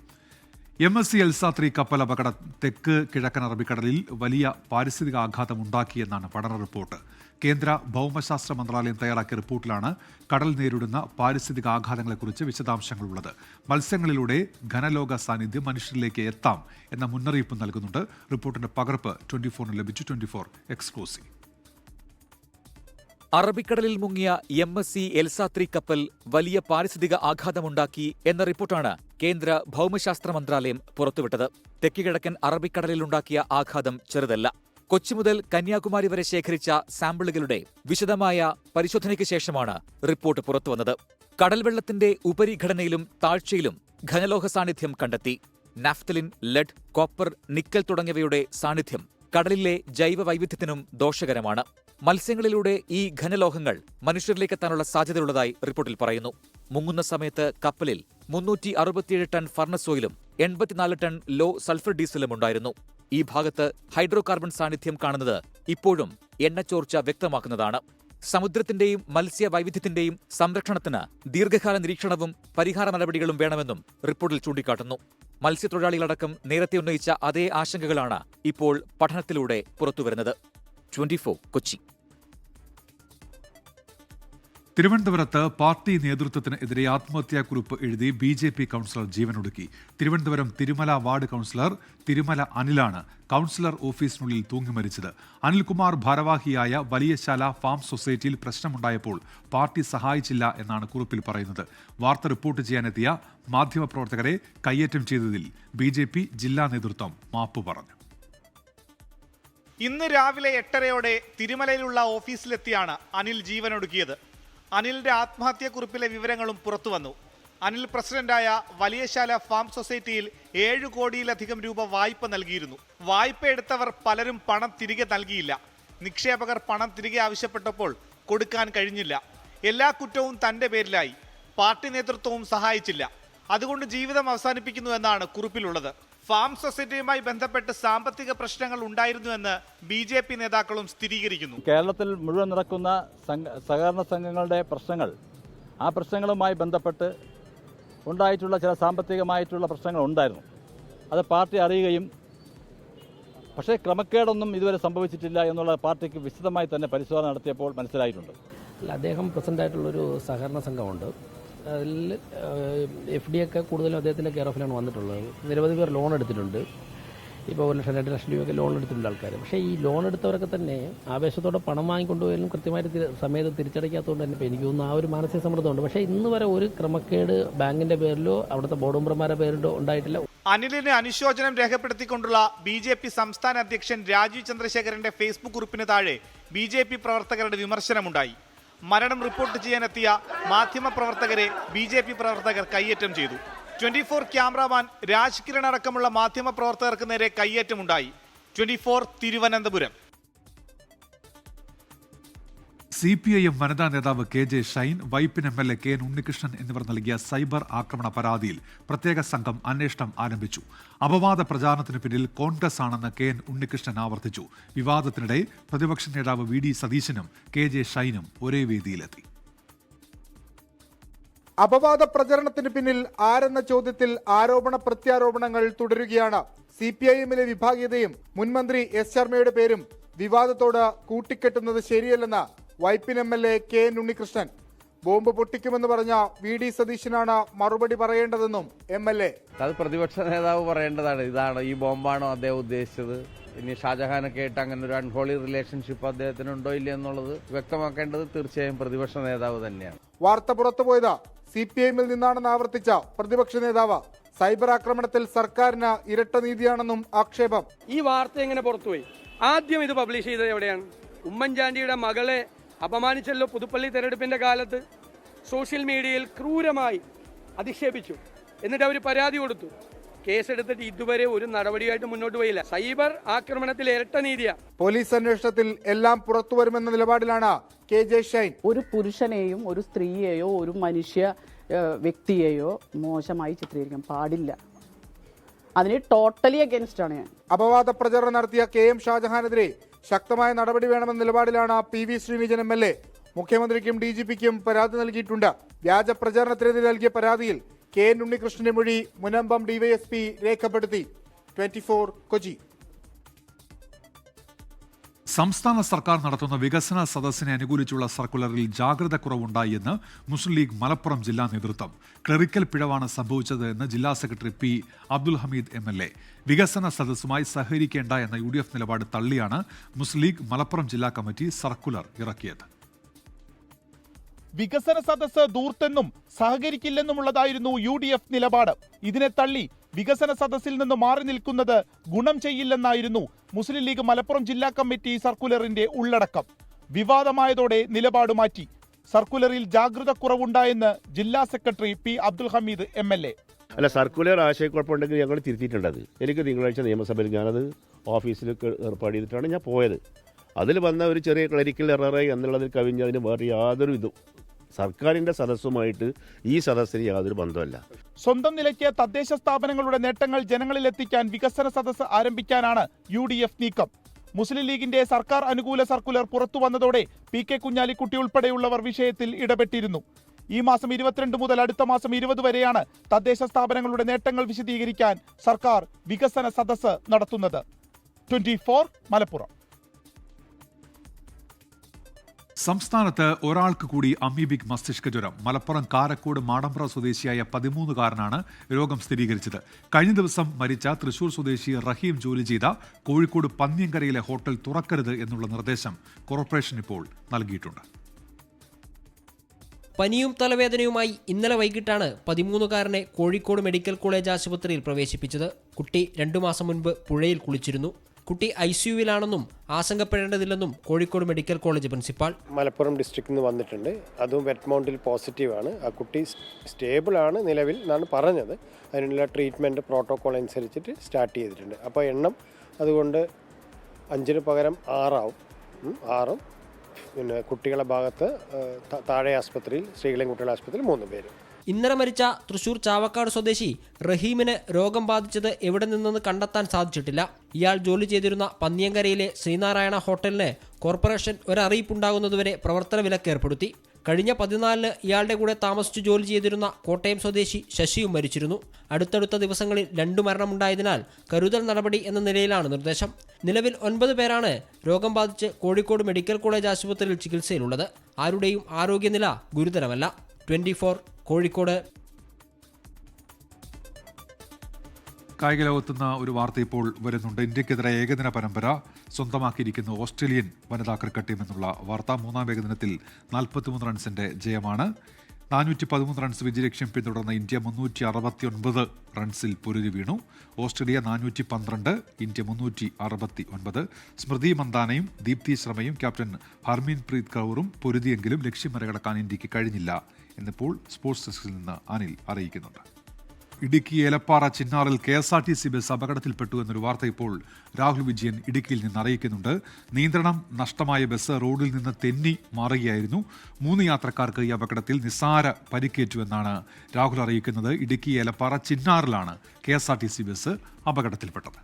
MSC എൽസ-3 കപ്പൽ അപകടം തെക്ക് കിഴക്കൻ അറബിക്കടലിൽ വലിയ പാരിസ്ഥിതിക ആഘാതം ഉണ്ടാക്കിയെന്നാണ് പഠന റിപ്പോർട്ട്. കേന്ദ്ര ഭൗമശാസ്ത്ര മന്ത്രാലയം തയ്യാറാക്കിയ റിപ്പോർട്ടിലാണ് കടൽ നേരിടുന്ന പാരിസ്ഥിതിക ആഘാതങ്ങളെക്കുറിച്ച് വിശദാംശങ്ങളുള്ളത്. മത്സ്യങ്ങളിലൂടെ ഘനലോക സാന്നിധ്യം മനുഷ്യരിലേക്ക് എത്താം എന്ന മുന്നറിയിപ്പ് നൽകുന്നുണ്ട്. റിപ്പോർട്ടിന്റെ പകർപ്പ് 24 ലഭിച്ചു. 24 എക്സ്ക്ലൂസീവ്. അറബിക്കടലിൽ മുങ്ങിയ MSC എൽസ-3 കപ്പൽ വലിയ പാരിസ്ഥിതിക ആഘാതമുണ്ടാക്കി എന്ന റിപ്പോർട്ടാണ് കേന്ദ്ര ഭൗമശാസ്ത്ര മന്ത്രാലയം പുറത്തുവിട്ടത്. തെക്കുകിഴക്കൻ അറബിക്കടലിലുണ്ടാക്കിയ ആഘാതം ചെറുതല്ല. കൊച്ചി മുതൽ കന്യാകുമാരി വരെ ശേഖരിച്ച സാമ്പിളുകളുടെ വിശദമായ പരിശോധനയ്ക്ക് ശേഷമാണ് റിപ്പോർട്ട് പുറത്തുവന്നത്. കടൽവെള്ളത്തിന്റെ ഉപരിഘടനയിലും താഴ്ചയിലും ഘനലോഹ സാന്നിധ്യം കണ്ടെത്തി. നാഫ്തലിൻ, ലെഡ്, കോപ്പർ, നിക്കൽ തുടങ്ങിയവയുടെ സാന്നിധ്യം കടലിലെ ജൈവ വൈവിധ്യത്തിനും ദോഷകരമാണ്. മത്സ്യങ്ങളിലൂടെ ഈ ഘനലോഹങ്ങൾ മനുഷ്യരിലേക്കെത്താനുള്ള സാധ്യതയുള്ളതായി റിപ്പോർട്ടിൽ പറയുന്നു. മുങ്ങുന്ന സമയത്ത് കപ്പലിൽ 367 ടൺ ഫർണസ് ഓയിലും 84 ടൺ ലോ സൾഫർ ഡീസലും ഉണ്ടായിരുന്നു. ഈ ഭാഗത്ത് ഹൈഡ്രോ കാർബൺ സാന്നിധ്യം കാണുന്നത് ഇപ്പോഴും എണ്ണച്ചോർച്ച വ്യക്തമാക്കുന്നതാണ്. സമുദ്രത്തിന്റെയും മത്സ്യ വൈവിധ്യത്തിന്റെയും സംരക്ഷണത്തിന് ദീർഘകാല നിരീക്ഷണവും പരിഹാര നടപടികളും വേണമെന്നും റിപ്പോർട്ടിൽ ചൂണ്ടിക്കാട്ടുന്നു. മത്സ്യത്തൊഴിലാളികളടക്കം നേരത്തെ ഉന്നയിച്ച അതേ ആശങ്കകളാണ് ഇപ്പോൾ പഠനത്തിലൂടെ പുറത്തുവരുന്നത്. 24 കൊച്ചി. തിരുവനന്തപുരത്ത് പാർട്ടി നേതൃത്വത്തിന് എതിരെ ആത്മഹത്യാക്കുറിപ്പ് എഴുതി BJP കൗൺസിലർ ജീവനൊടുക്കി. തിരുവനന്തപുരം തിരുമല വാർഡ് കൗൺസിലർ തിരുമല അനിലാണ് കൗൺസിലർ ഓഫീസിനുള്ളിൽ തൂങ്ങി മരിച്ചത്. അനിൽകുമാർ ഭാരവാഹിയായ വലിയശാല ഫാം സൊസൈറ്റിയിൽ പ്രശ്നമുണ്ടായപ്പോൾ പാർട്ടി സഹായിച്ചില്ല എന്നാണ് കുറിപ്പിൽ പറയുന്നത്. വാർത്ത റിപ്പോർട്ട് ചെയ്യാനെത്തിയ മാധ്യമപ്രവർത്തകരെ കയ്യേറ്റം ചെയ്തതിൽ BJP ജില്ലാ നേതൃത്വം മാപ്പ് പറഞ്ഞു. ഇന്ന് രാവിലെ 8:30 തിരുമലയിലുള്ള ഓഫീസിലെത്തിയാണ് അനിൽ ജീവനൊടുക്കിയത്. അനിലിന്റെ ആത്മഹത്യാക്കുറിപ്പിലെ വിവരങ്ങളും പുറത്തുവന്നു. അനിൽ പ്രസിഡന്റായ വലിയശാല ഫാം സൊസൈറ്റിയിൽ 7 കോടിയിലധികം രൂപ വായ്പ നൽകിയിരുന്നു. വായ്പ എടുത്തവർ പലരും പണം തിരികെ നൽകിയില്ല. നിക്ഷേപകർ പണം തിരികെ ആവശ്യപ്പെട്ടപ്പോൾ കൊടുക്കാൻ കഴിഞ്ഞില്ല. എല്ലാ കുറ്റവും തന്റെ പേരിലായി. പാർട്ടി നേതൃത്വവും സഹായിച്ചില്ല. അതുകൊണ്ട് ജീവിതം അവസാനിപ്പിക്കുന്നു എന്നാണ് കുറിപ്പിലുള്ളത്. ഫാം സൊസൈറ്റിയുമായി ബന്ധപ്പെട്ട് സാമ്പത്തിക പ്രശ്നങ്ങൾ ഉണ്ടായിരുന്നുവെന്ന് BJP നേതാക്കളും സ്ഥിരീകരിക്കുന്നു. കേരളത്തിൽ മുഴുവൻ നടക്കുന്ന സഹകരണ സംഘങ്ങളുടെ പ്രശ്നങ്ങൾ, ആ പ്രശ്നങ്ങളുമായി ബന്ധപ്പെട്ട് ഉണ്ടായിട്ടുള്ള ചില സാമ്പത്തികമായിട്ടുള്ള പ്രശ്നങ്ങൾ ഉണ്ടായിരുന്നു. അത് പാർട്ടി അറിയുകയും, പക്ഷേ ക്രമക്കേടൊന്നും ഇതുവരെ സംഭവിച്ചിട്ടില്ല എന്നുള്ള പാർട്ടിക്ക് വിശദമായി തന്നെ പരിശോധന നടത്തിയപ്പോൾ മനസ്സിലായിട്ടുണ്ട്. അദ്ദേഹം പ്രസിഡൻ്റായിട്ടുള്ളൊരു സഹകരണ സംഘമുണ്ട്. അതിൽ FD ഒക്കെ കൂടുതലും അദ്ദേഹത്തിൻ്റെ കെയർ ഓഫിലാണ് വന്നിട്ടുള്ളത്. നിരവധി പേർ ലോൺ എടുത്തിട്ടുണ്ട്. ഇപ്പോൾ 1 ലക്ഷം 2 ലക്ഷം രൂപയൊക്കെ ലോൺ എടുത്തിട്ടുണ്ട് ആൾക്കാർ. പക്ഷേ ഈ ലോൺ എടുത്തവരൊക്കെ തന്നെ ആവേശത്തോടെ പണം വാങ്ങിക്കൊണ്ടുപോയാലും കൃത്യമായിട്ട് സമയത്ത് തിരിച്ചടയ്ക്കാത്തതുകൊണ്ട് തന്നെ ഇപ്പോൾ എനിക്ക് തോന്നുന്നു ആ ഒരു മാനസിക സമ്മർദ്ദമുണ്ട്. പക്ഷേ ഇന്ന് വരെ ഒരു ക്രമക്കേട് ബാങ്കിൻ്റെ പേരിലോ അവിടുത്തെ ബോർഡ് മെമ്പർമാരുടെ പേരിലോ ഉണ്ടായിട്ടില്ല. അനിലിന് അനുശോചനം രേഖപ്പെടുത്തിക്കൊണ്ടുള്ള BJP സംസ്ഥാന അധ്യക്ഷൻ രാജീവ് ചന്ദ്രശേഖരന്റെ ഫേസ്ബുക്ക് കുറിപ്പിന് താഴെ BJP പ്രവർത്തകരുടെ വിമർശനമുണ്ടായി. മരണം റിപ്പോർട്ട് ചെയ്യാനെത്തിയ മാധ്യമപ്രവർത്തകരെ BJP പ്രവർത്തകർ കയ്യേറ്റം ചെയ്തു. 24 ക്യാമറാമാൻ രാജ് കിരൺ അടക്കമുള്ള മാധ്യമപ്രവർത്തകർക്ക് നേരെ കയ്യേറ്റമുണ്ടായി. 24 തിരുവനന്തപുരം. CPIM വനിതാ നേതാവ് KJ Shine, Vypin MLA KN Unnikrishnan എന്നിവർ നൽകിയ സൈബർ ആക്രമണ പരാതിയിൽ പ്രത്യേക സംഘം അന്വേഷണം ആരംഭിച്ചു. അപവാദ പ്രചാരണത്തിന് പിന്നിൽ കോൺഗ്രസ് ആണെന്ന് KN ഉണ്ണികൃഷ്ണൻ ആവർത്തിച്ചു. വിവാദത്തിനിടെ പ്രതിപക്ഷ നേതാവ് VD സതീശനും KJ ഷൈനും ഒരേ വേദിയിലെത്തി. അപവാദ പ്രചരണത്തിന് പിന്നിൽ ആരെന്ന ചോദ്യത്തിൽ ആരോപണ പ്രത്യാരോപണങ്ങൾ തുടരുകയാണ്. CPIMലെ വിഭാഗീയതയും മുൻമന്ത്രി S ശർമ്മയുടെ പേരും വിവാദത്തോട് കൂട്ടിക്കെട്ടുന്നത് ശരിയല്ലെന്ന് Vypin MLA KN Unnikrishnan. Bomb പൊട്ടിക്കുമെന്ന് പറഞ്ഞ VD സതീശനാണ് മറുപടി പറയേണ്ടതെന്നും MLA. അത് പ്രതിപക്ഷ നേതാവ് പറയേണ്ടതാണ്. ഇതാണ്, ഈ ബോംബാണോ അദ്ദേഹം ഉദ്ദേശിച്ചത്? ഇനി ഷാജഹാനൊക്കെ ആയിട്ട് അങ്ങനെ ഒരു അൺഹോളി റിലേഷൻഷിപ്പ് അദ്ദേഹത്തിനുണ്ടോ ഇല്ല എന്നുള്ളത് വ്യക്തമാക്കേണ്ടത് തീർച്ചയായും പ്രതിപക്ഷ നേതാവ് തന്നെയാണ്. വാർത്ത പുറത്തുപോയത് CPIMൽ നിന്നാണെന്ന് ആവർത്തിച്ച പ്രതിപക്ഷ നേതാവ് സൈബർ ആക്രമണത്തിൽ സർക്കാരിന് ഇരട്ട നീതിയാണെന്നും ആക്ഷേപം. ഈ വാർത്ത എങ്ങനെ പുറത്തുപോയി? ആദ്യം ഇത് പബ്ലിഷ് ചെയ്തത് എവിടെയാണ്? ഉമ്മൻചാണ്ടിയുടെ മകളെ അപമാനിച്ചല്ലോ പുതുപ്പള്ളി തെരഞ്ഞെടുപ്പിന്റെ കാലത്ത്. സോഷ്യൽ മീഡിയയിൽ ക്രൂരമായി അധിക്ഷേപിച്ചു. എന്നിട്ട് അവർ പരാതി കൊടുത്തു. കേസെടുത്തിട്ട് ഇതുവരെ ഒരു നടപടിയായിട്ട് മുന്നോട്ട് പോയില്ല. സൈബർ ആക്രമണത്തിൽ ഇരട്ട നീതിയാ. പോലീസ് അന്വേഷണത്തിൽ എല്ലാം പുറത്തുവരുമെന്ന നിലപാടിലാണ് KJ ഷൈൻ. ഒരു പുരുഷനെയും ഒരു സ്ത്രീയെയോ ഒരു മനുഷ്യ വ്യക്തിയെയോ മോശമായി ചിത്രീകരിക്കാൻ പാടില്ല. അതിന് ടോട്ടലി അഗൈൻസ്റ്റ് ആണ് ഞാൻ. അപവാദ പ്രചരണം നടത്തിയ KM ഷാജഹാനെതിരെ ശക്തമായ നടപടി വേണമെന്ന നിലപാടിലാണ് PV ശ്രീനിജൻ MLA. മുഖ്യമന്ത്രിക്കും DGPക്കും പരാതി നൽകിയിട്ടുണ്ട്. വ്യാജ പ്രചാരണത്തിനെതിരെ നൽകിയ പരാതിയിൽ KN ഉണ്ണികൃഷ്ണന്റെ മൊഴി മുനമ്പം DYSP രേഖപ്പെടുത്തി. 24 കൊച്ചി. സംസ്ഥാന സർക്കാർ നടത്തുന്ന വികസന സദസ്സിനെ അനുകൂലിച്ചുള്ള സർക്കുലറിൽ ജാഗ്രത കുറവുണ്ടായി എന്ന് മുസ്ലിം ലീഗ് മലപ്പുറം ജില്ലാ നേതൃത്വം. ക്ലറിക്കൽ പിഴവാണ് സംഭവിച്ചത് എന്ന് ജില്ലാ secretary P. Abdul Hameed MLA. വികസന സദസ്സുമായി സഹകരിക്കേണ്ട എന്ന UDF നിലപാട് തള്ളിയാണ് മുസ്ലിം ലീഗ് മലപ്പുറം ജില്ലാ കമ്മിറ്റി സർക്കുലർ ഇറക്കിയത്. വികസന സദസ്സ് ദൂർത്തെന്നും സഹകരിക്കില്ലെന്നുമുള്ളതായിരുന്നു UDF നിലപാട്. ഇതിനെ തള്ളി വികസന സദസ്സിൽ നിന്ന് മാറി നിൽക്കുന്നത് ഗുണം ചെയ്യില്ലെന്നായിരുന്നു മുസ്ലിം ലീഗ് മലപ്പുറം ജില്ലാ കമ്മിറ്റി സർക്കുലറിന്റെ ഉള്ളടക്കം. വിവാദമായതോടെ നിലപാട് മാറ്റി. സർക്കുലറിൽ ജാഗ്രത കുറവുണ്ടായെന്ന് ജില്ലാ secretary P. Abdul Hameed MLA. അല്ല, സർക്കുലർ ആശയക്കുഴപ്പമുണ്ടെങ്കിൽ ഞങ്ങൾ തിരുത്തിയിട്ടുണ്ടത്. എനിക്ക് തിങ്കളാഴ്ച നിയമസഭയിൽ ഞാനത് ഓഫീസിൽ ഏർപ്പാട് ചെയ്തിട്ടാണ് ഞാൻ പോയത്. അതിൽ വന്ന ഒരു ചെറിയ ക്ലറിക്കൽ എററായി എന്നുള്ളതിൽ കവിഞ്ഞതിന് വേറെ യാതൊരു ഇതും സർക്കാരിന്റെ സദസ്സുമായിട്ട് ഈ സദസ്സിന് യാതൊരു ബന്ധമല്ല. സ്വന്തം നിലയ്ക്ക് തദ്ദേശ സ്ഥാപനങ്ങളുടെ നേട്ടങ്ങൾ ജനങ്ങളിലെത്തിക്കാൻ വികസന സദസ്സ് ആരംഭിക്കാനാണ് UDF നീക്കം. മുസ്ലിം ലീഗിന്റെ സർക്കാർ അനുകൂല സർക്കുലർ പുറത്തു വന്നതോടെ PK കുഞ്ഞാലിക്കുട്ടി ഉൾപ്പെടെയുള്ളവർ വിഷയത്തിൽ ഇടപെട്ടിരുന്നു. ഈ മാസം 22 മുതൽ അടുത്ത മാസം 20 വരെയാണ് തദ്ദേശ സ്ഥാപനങ്ങളുടെ നേട്ടങ്ങൾ വിശദീകരിക്കാൻ സർക്കാർ വികസന സദസ്സ് നടത്തുന്നത്. 24 മലപ്പുറം. സംസ്ഥാനത്ത് ഒരാൾക്ക് കൂടി അമീബിക് മസ്തിഷ്ക ജ്വരം. മലപ്പുറം കാരക്കോട് മാടമ്പ്ര സ്വദേശിയായ 13-കാരനാണ് രോഗം സ്ഥിരീകരിച്ചത്. കഴിഞ്ഞ ദിവസം മരിച്ച തൃശൂർ സ്വദേശി റഹീം ജോലി ചെയ്ത കോഴിക്കോട് പന്ന്യങ്കരയിലെ ഹോട്ടൽ തുറക്കരുത് എന്നുള്ള നിർദ്ദേശം കോർപ്പറേഷൻ ഇപ്പോൾ നൽകിയിട്ടുണ്ട്. പനിയും തലവേദനയുമായി ഇന്നലെ വൈകിട്ടാണ് 13-കാരനെ കോഴിക്കോട് മെഡിക്കൽ കോളേജ് ആശുപത്രിയിൽ പ്രവേശിപ്പിച്ചത്. കുട്ടി 2 മാസം മുൻപ് പുഴയിൽ കുളിച്ചിരുന്നു. കുട്ടി ICUവിലാണെന്നും ആശങ്കപ്പെടേണ്ടതില്ലെന്നും Kozhikode medical college principal. Malappuram ഡിസ്ട്രിക്റ്റിൽ നിന്ന് വന്നിട്ടുണ്ട്. അതും വെറ്റ്മൗണ്ടിൽ പോസിറ്റീവാണ്. ആ കുട്ടി സ്റ്റേബിളാണ് നിലവിൽ എന്നാണ് പറഞ്ഞത്. അതിനുള്ള ട്രീറ്റ്മെൻറ്റ് പ്രോട്ടോക്കോൾ അനുസരിച്ചിട്ട് സ്റ്റാർട്ട് ചെയ്തിട്ടുണ്ട്. അപ്പോൾ എണ്ണം അതുകൊണ്ട് 5-ന് പകരം 6 ആവും. 6 പിന്നെ കുട്ടികളുടെ ഭാഗത്ത് താഴെ ആസ്പത്രിയിൽ ശ്രീകലം കുട്ടികളുടെ ആസ്പത്രിയിൽ 3 പേര്. ഇന്നലെ മരിച്ച തൃശൂർ ചാവക്കാട് സ്വദേശി റഹീമിന് രോഗം ബാധിച്ചത് എവിടെ നിന്നെന്ന് കണ്ടെത്താൻ സാധിച്ചിട്ടില്ല. ഇയാൾ ജോലി ചെയ്തിരുന്ന പന്നിയങ്കരയിലെ ശ്രീനാരായണ ഹോട്ടലിന് കോർപ്പറേഷൻ ഒരറിയിപ്പുണ്ടാകുന്നതുവരെ പ്രവർത്തന വിലക്ക് ഏർപ്പെടുത്തി. കഴിഞ്ഞ 14-ന് ഇയാളുടെ കൂടെ താമസിച്ചു ജോലി ചെയ്തിരുന്ന കോട്ടയം സ്വദേശി ശശിയും മരിച്ചിരുന്നു. അടുത്തടുത്ത ദിവസങ്ങളിൽ 2 മരണമുണ്ടായതിനാൽ കരുതൽ നടപടി എന്ന നിലയിലാണ് നിർദ്ദേശം. നിലവിൽ 9 പേരാണ് രോഗം ബാധിച്ച് കോഴിക്കോട് മെഡിക്കൽ കോളേജ് ആശുപത്രിയിൽ ചികിത്സയിലുള്ളത്. ആരുടെയും ആരോഗ്യനില ഗുരുതരമല്ല. 24 കോഴിക്കോട്. കായിക ലോകത്തുനിന്ന് ഒരു വാർത്ത ഇപ്പോൾ വരുന്നുണ്ട്. ഇന്ത്യക്കെതിരെ ഏകദിന പരമ്പര സ്വന്തമാക്കിയിരിക്കുന്ന ഓസ്ട്രേലിയൻ വനിതാ ക്രിക്കറ്റ് ടീം എന്നുള്ള വാർത്ത. 3-ാം ഏകദിനത്തിൽ 43 റൺസിന്റെ ജയമാണ്. 413 റൺസ് വിജയലക്ഷ്യം പിന്തുടർന്ന ഇന്ത്യ 369 റൺസിൽ പൊരുതി വീണു. Australia 412, India 369. സ്മൃതി മന്ദാനയും ദീപ്തി ശർമ്മയും ക്യാപ്റ്റൻ ഹർമീൻപ്രീത് കൗറും പൊരുതിയെങ്കിലും ലക്ഷ്യം മറികടക്കാൻ ഇന്ത്യക്ക് കഴിഞ്ഞില്ല എന്നിപ്പോൾ സ്പോർട്സ് ഡെസ്കിൽ നിന്ന് അനിൽ അറിയിക്കുന്നുണ്ട്. ഇടുക്കി ഏലപ്പാറ ചിന്നാറിൽ KSRTC ബസ് അപകടത്തിൽപ്പെട്ടു എന്നൊരു വാർത്ത ഇപ്പോൾ രാഹുൽ വിജയൻ ഇടുക്കിയിൽ നിന്ന് അറിയിക്കുന്നുണ്ട്. നിയന്ത്രണം നഷ്ടമായ ബസ് റോഡിൽ നിന്ന് തെന്നി മാറുകയായിരുന്നു. 3 യാത്രക്കാർക്ക് ഈ അപകടത്തിൽ നിസ്സാര പരിക്കേറ്റുവെന്നാണ് രാഹുൽ അറിയിക്കുന്നത്. ഇടുക്കി ഏലപ്പാറ ചിന്നാറിലാണ് KSRTC ബസ് അപകടത്തിൽപ്പെട്ടത്.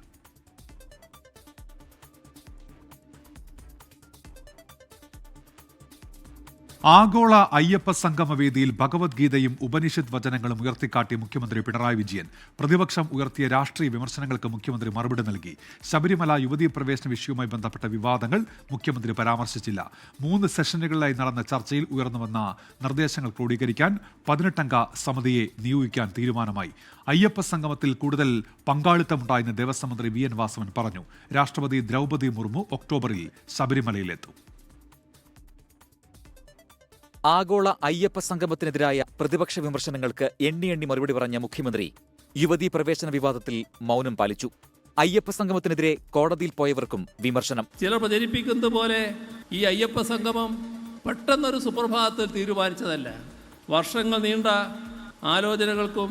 ആഗോള അയ്യപ്പ സംഗമ വേദിയിൽ ഭഗവത്ഗീതയും ഉപനിഷത്ത് വചനങ്ങളും ഉയർത്തിക്കാട്ടിയ മുഖ്യമന്ത്രി പിണറായി വിജയൻ. പ്രതിപക്ഷം ഉയർത്തിയ രാഷ്ട്രീയ വിമർശനങ്ങൾക്ക് മുഖ്യമന്ത്രി മറുപടി നൽകി. ശബരിമല യുവതീ പ്രവേശന വിഷയവുമായി ബന്ധപ്പെട്ട വിവാദങ്ങൾ മുഖ്യമന്ത്രി പരാമർശിച്ചില്ല. 3 സെഷനുകളിലായി നടന്ന ചർച്ചയിൽ ഉയർന്നുവന്ന നിർദ്ദേശങ്ങൾ ക്രോഡീകരിക്കാൻ 18-അംഗ സമിതിയെ നിയോഗിക്കാൻ തീരുമാനമായി. അയ്യപ്പ സംഗമത്തിൽ കൂടുതൽ പങ്കാളിത്തമുണ്ടായെന്ന് ദേവസ്വം മന്ത്രി VN വാസവൻ പറഞ്ഞു. രാഷ്ട്രപതി ദ്രൗപദി മുർമു ഒക്ടോബറിൽ ശബരിമലയിലെത്തും. ആഗോള അയ്യപ്പ സംഗമത്തിനെതിരായ പ്രതിപക്ഷ വിമർശനങ്ങൾക്ക് എണ്ണി മറുപടി പറഞ്ഞ മുഖ്യമന്ത്രി യുവതീ പ്രവേശന വിവാദത്തിൽ മൗനം പാലിച്ചു. അയ്യപ്പ സംഗമത്തിനെതിരെ കോടതിയിൽ പോയവർക്കും വിമർശനം. ചിലർ പ്രചരിപ്പിക്കുന്നത് പോലെ ഈ അയ്യപ്പ സംഗമം പെട്ടെന്നൊരു സുപ്രഭാതത്തിൽ തീരുമാനിച്ചതല്ല. വർഷങ്ങൾ നീണ്ട ആലോചനകൾക്കും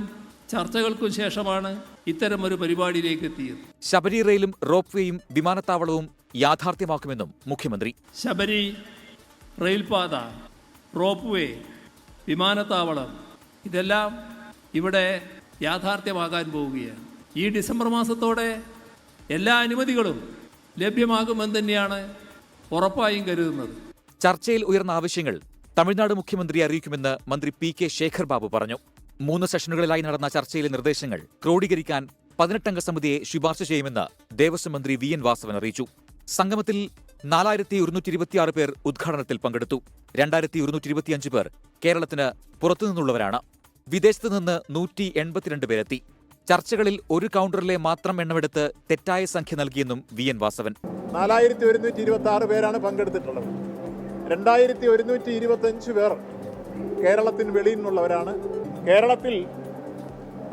ചർച്ചകൾക്കും ശേഷമാണ് ഇത്തരമൊരു പരിപാടിയിലേക്ക് എത്തിയത്. ശബരി റെയിലും റോപ്പ് വേയും വിമാനത്താവളവും യാഥാർത്ഥ്യമാക്കുമെന്നും മുഖ്യമന്ത്രി. ശബരി റെയിൽപാത, റോപ്പ് വേ, വിമാനത്താവളം ഇതെല്ലാം ഇവിടെ യാഥാർത്ഥ്യമാകാൻ പോവുകയാണ്. ഈ ഡിസംബർ മാസത്തോടെ എല്ലാ അനുമതികളും ലഭ്യമാകുമെന്ന് തന്നെയാണ് ഉറപ്പായും കരുതുന്നത്. ചർച്ചയിൽ ഉയർന്ന ആവശ്യങ്ങൾ തമിഴ്നാട് മുഖ്യമന്ത്രിയെ അറിയിക്കുമെന്ന് മന്ത്രി പി.കെ. ശേഖർ ബാബു പറഞ്ഞു. 3 സെഷനുകളിലായി നടന്ന ചർച്ചയിലെ നിർദ്ദേശങ്ങൾ ക്രോഡീകരിക്കാൻ 18-അംഗ സമിതിയെ ശുപാർശ ചെയ്യുമെന്ന് ദേവസ്വം മന്ത്രി വി.എൻ. വാസവൻ അറിയിച്ചു. സംഗമത്തിൽ 4126 പേർ ഉദ്ഘാടനത്തിൽ പങ്കെടുത്തു. 2125 പേർ കേരളത്തിന് പുറത്തുനിന്നുള്ളവരാണ്. വിദേശത്ത് നിന്ന് 182 പേരെത്തി. ചർച്ചകളിൽ ഒരു കൗണ്ടറിലെ മാത്രം എണ്ണമെടുത്ത് തെറ്റായ സംഖ്യ നൽകിയെന്നും വി.എൻ. വാസവൻ. 4126 പേരാണ് പങ്കെടുത്തിട്ടുള്ളത്. 2125 പേർ കേരളത്തിന് വെളിയിൽ നിന്നുള്ളവരാണ്. കേരളത്തിൽ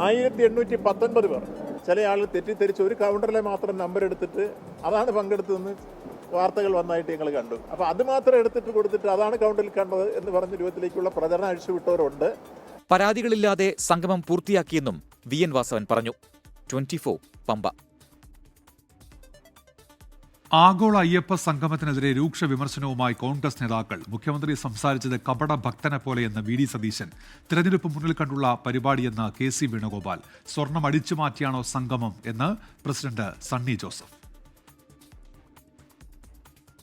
1819 പേർ. ചില ആളുകൾ തെറ്റിദ്ധരിച്ച് ഒരു കൗണ്ടറിലെ മാത്രം നമ്പർ എടുത്തിട്ട് അതാണ് പങ്കെടുത്തതെന്ന് വാർത്തകൾ വന്നായിട്ട് ഞങ്ങൾ കണ്ടു. അപ്പോൾ അത് മാത്രം എടുത്തിട്ട് കൊടുത്തിട്ട് അതാണ് കൗണ്ടറിൽ കണ്ടത് എന്ന് പറഞ്ഞ രൂപത്തിലേക്കുള്ള പ്രചരണം അഴിച്ചുവിട്ടവരുണ്ട്. പരാതികളില്ലാതെ സംഗമം പൂർത്തിയാക്കിയെന്നും വി.എൻ. വാസവൻ പറഞ്ഞു. 24 പമ്പ. ആഗോള അയ്യപ്പ സംഗമത്തിനെതിരെ രൂക്ഷ വിമർശനവുമായി കോൺഗ്രസ് നേതാക്കൾ. മുഖ്യമന്ത്രി സംസാരിച്ചത് കപട ഭക്തനെ പോലെയെന്ന് വി.ഡി. സതീശൻ. തിരഞ്ഞെടുപ്പ് മുന്നിൽ കണ്ടുള്ള പരിപാടിയെന്ന് കെ.സി. വേണുഗോപാൽ. സ്വർണം അടിച്ചുമാറ്റിയാണോ സംഗമം എന്ന് പ്രസിഡന്റ് സണ്ണി ജോസഫ്.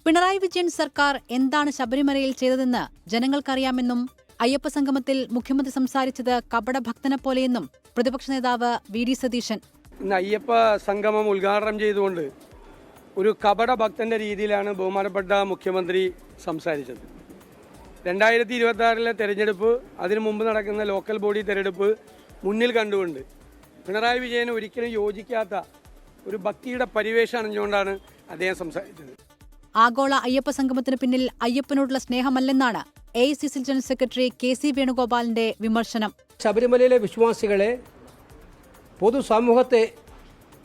പിണറായി വിജയൻ സർക്കാർ എന്താണ് ശബരിമലയിൽ ചെയ്തതെന്ന് ജനങ്ങൾക്കറിയാമെന്നും അയ്യപ്പ സംഗമത്തിൽ മുഖ്യമന്ത്രി സംസാരിച്ചത് കപട ഭക്തനെ പോലെയെന്നും പ്രതിപക്ഷ നേതാവ് വി.ഡി. സതീശൻ. ഇന്ന് അയ്യപ്പ സംഗമം ഉദ്ഘാടനം ചെയ്തുകൊണ്ട് ഒരു കപട ഭക്തന്റെ രീതിയിലാണ് ബഹുമാനപ്പെട്ട മുഖ്യമന്ത്രി സംസാരിച്ചത്. 2026 തെരഞ്ഞെടുപ്പ്, അതിനു മുമ്പ് നടക്കുന്ന ലോക്കൽ ബോഡി തെരഞ്ഞെടുപ്പ് മുന്നിൽ കണ്ടുകൊണ്ട് പിണറായി വിജയന് ഒരിക്കലും യോജിക്കാത്ത ഒരു ഭക്തിയുടെ പരിവേഷം അണിഞ്ഞുകൊണ്ടാണ് അദ്ദേഹം സംസാരിച്ചത്. ആഗോള അയ്യപ്പ സംഗമത്തിന് പിന്നിൽ അയ്യപ്പനോടുള്ള സ്നേഹമല്ലെന്നാണ് എ.ഐ.സി.സി ജനറൽ സെക്രട്ടറി കെ.സി. വേണുഗോപാലിന്റെ വിമർശനം. ശബരിമലയിലെ വിശ്വാസികളെ, പൊതുസമൂഹത്തെ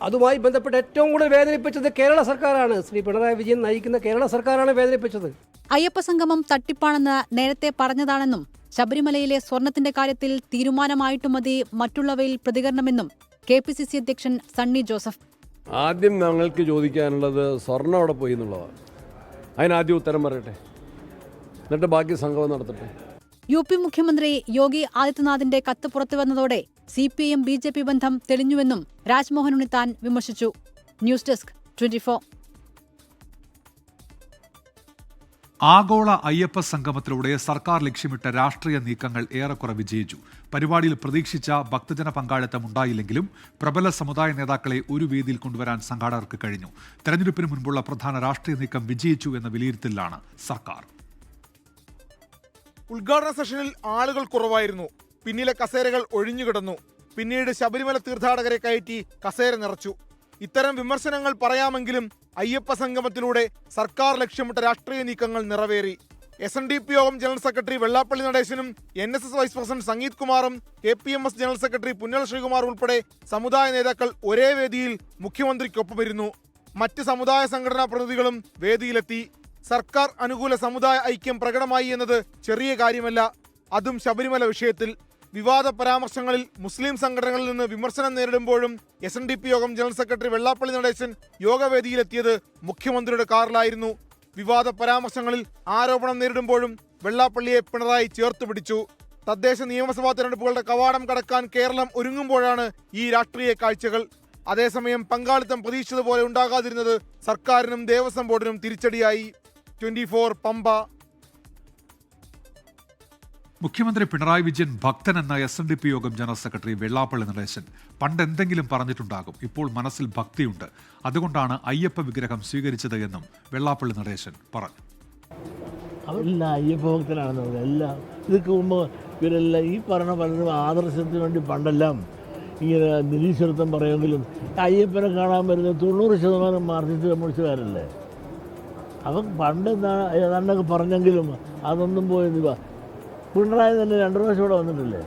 അതുമായി ബന്ധപ്പെട്ട് ഏറ്റവും കൂടുതൽ വേദനിപ്പിച്ചത് കേരള സർക്കാരാണ്. ശ്രീ പിണറായി വിജയൻ നയിക്കുന്ന കേരള സർക്കാരാണ് വേദനിപ്പിച്ചത്. അയ്യപ്പ സംഗമം തട്ടിപ്പാണെന്ന് നേരത്തെ പറഞ്ഞതാണെന്നും ശബരിമലയിലെ സ്വർണത്തിന്റെ കാര്യത്തിൽ തീരുമാനമായിട്ടു മതി മറ്റുള്ളവയിൽ പ്രതികരണമെന്നും കെ.പി.സി.സി അധ്യക്ഷൻ സണ്ണി ജോസഫ്. ആദ്യം ഞങ്ങൾക്ക് ചോദിക്കാനുള്ളത് സ്വർണം അവിടെ പോയി എന്നുള്ളതാണ്. അതിനാദ്യം ഉത്തരം പറയട്ടെ, എന്നിട്ട് ബാക്കി സംഗമം നടത്തട്ടെ. യു.പി. മുഖ്യമന്ത്രി യോഗി ആദിത്യനാഥിന്റെ കത്ത് പുറത്തുവന്നതോടെ CPIM BJP ബന്ധം തെളിഞ്ഞുവെന്നും രാജ്മോഹൻ ഉണ്ണിത്താൻ വിമർശിച്ചു. News desk 24. ആഗോള അയ്യപ്പ സംഗമത്തിലൂടെ സർക്കാർ ലക്ഷ്യമിട്ട രാഷ്ട്രീയ നീക്കങ്ങൾ ഏറെക്കുറെ വിജയിച്ചു. പരിപാടിയിൽ പ്രതീക്ഷിച്ച ഭക്തജന പങ്കാളിത്തം ഉണ്ടായില്ലെങ്കിലും പ്രബല സമുദായ നേതാക്കളെ ഒരു വേദിയിൽ കൊണ്ടുവരാൻ സംഘാടകർക്ക് കഴിഞ്ഞു. തെരഞ്ഞെടുപ്പിന് മുൻപുള്ള പ്രധാന രാഷ്ട്രീയ നീക്കം വിജയിച്ചു എന്ന വിലയിരുത്തലിലാണ് സർക്കാർ. ഉദ്ഘാടന സെഷനിൽ ആളുകൾ കുറവായിരുന്നു. പിന്നിലെ കസേരകൾ ഒഴിഞ്ഞുകിടന്നു. പിന്നീട് ശബരിമല തീർത്ഥാടകരെ കയറ്റി കസേര നിറച്ചു. ഇത്തരം വിമർശനങ്ങൾ പറയാമെങ്കിലും അയ്യപ്പ സംഗമത്തിലൂടെ സർക്കാർ ലക്ഷ്യമിട്ട രാഷ്ട്രീയ നീക്കങ്ങൾ നിറവേറി. SNDP യോഗം ജനറൽ സെക്രട്ടറി വെള്ളാപ്പള്ളി നടേശനും NSS വൈസ് പ്രസിഡന്റ് സംഗീത് കുമാറും KPMS general secretary Punnala Sreekumar ഉൾപ്പെടെ സമുദായ നേതാക്കൾ ഒരേ വേദിയിൽ മുഖ്യമന്ത്രിക്കൊപ്പമിരുന്നു. മറ്റ് സമുദായ സംഘടനാ പ്രതിനിധികളും വേദിയിലെത്തി. സർക്കാർ അനുകൂല സമുദായ ഐക്യം പ്രകടമായി എന്നത് ചെറിയ കാര്യമല്ല. അതും ശബരിമല വിഷയത്തിൽ. വിവാദ പരാമർശങ്ങളിൽ മുസ്ലിം സംഘടനകളിൽ നിന്ന് വിമർശനം നേരിടുമ്പോഴും SNDP യോഗം ജനറൽ സെക്രട്ടറി വെള്ളാപ്പള്ളി നടേശൻ യോഗവേദിയിലെത്തിയത് മുഖ്യമന്ത്രിയുടെ കാറിലായിരുന്നു. വിവാദ പരാമർശങ്ങളിൽ ആരോപണം നേരിടുമ്പോഴും വെള്ളാപ്പള്ളിയെ പിണറായി ചേർത്തുപിടിച്ചു. തദ്ദേശ നിയമസഭാ തെരഞ്ഞെടുപ്പുകളുടെ കവാടം കടക്കാൻ കേരളം ഒരുങ്ങുമ്പോഴാണ് ഈ രാഷ്ട്രീയ കാഴ്ചകൾ. അതേസമയം പങ്കാളിത്തം പ്രതീക്ഷിച്ചതുപോലെ ഉണ്ടാകാതിരുന്നത് സർക്കാരിനും ദേവസ്വം ബോർഡിനും തിരിച്ചടിയായി. 24 പമ്പ. മുഖ്യമന്ത്രി പിണറായി വിജയൻ ഭക്തനെന്ന SNDP യോഗം ജനറൽ സെക്രട്ടറി വെള്ളാപ്പള്ളി നടേശൻ. പണ്ട് എന്തെങ്കിലും പറഞ്ഞിട്ടുണ്ടാകും, ഇപ്പോൾ മനസ്സിൽ ഭക്തിയുണ്ട്, അതുകൊണ്ടാണ് അയ്യപ്പ വിഗ്രഹം സ്വീകരിച്ചത് എന്നും വെള്ളാപ്പള്ളി നടേശൻ പറഞ്ഞു. അവരെല്ലാം അയ്യപ്പ ഭക്തനാണെന്ന് എല്ലാം ഇതൊക്കെ മുമ്പ് ഇവരെല്ലാം ഈ പറഞ്ഞ പലരും ആദർശത്തിന് വേണ്ടി പണ്ടെല്ലാം ഇങ്ങനെ നിരീശ്വരത്വം പറയുമെങ്കിലും അയ്യപ്പനെ കാണാൻ വരുന്ന 90% മാർക്സിസ്റ്റ് കമ്മ്യൂണിസ്റ്റുകാരല്ലേ. അവൻ പണ്ട് ഏതാണ്ടൊക്കെ പറഞ്ഞെങ്കിലും അതൊന്നും പോയെന്നില്ല. പിണറായി തന്നെ 2 പ്രാവശ്യം ഇവിടെ വന്നിട്ടില്ലേ,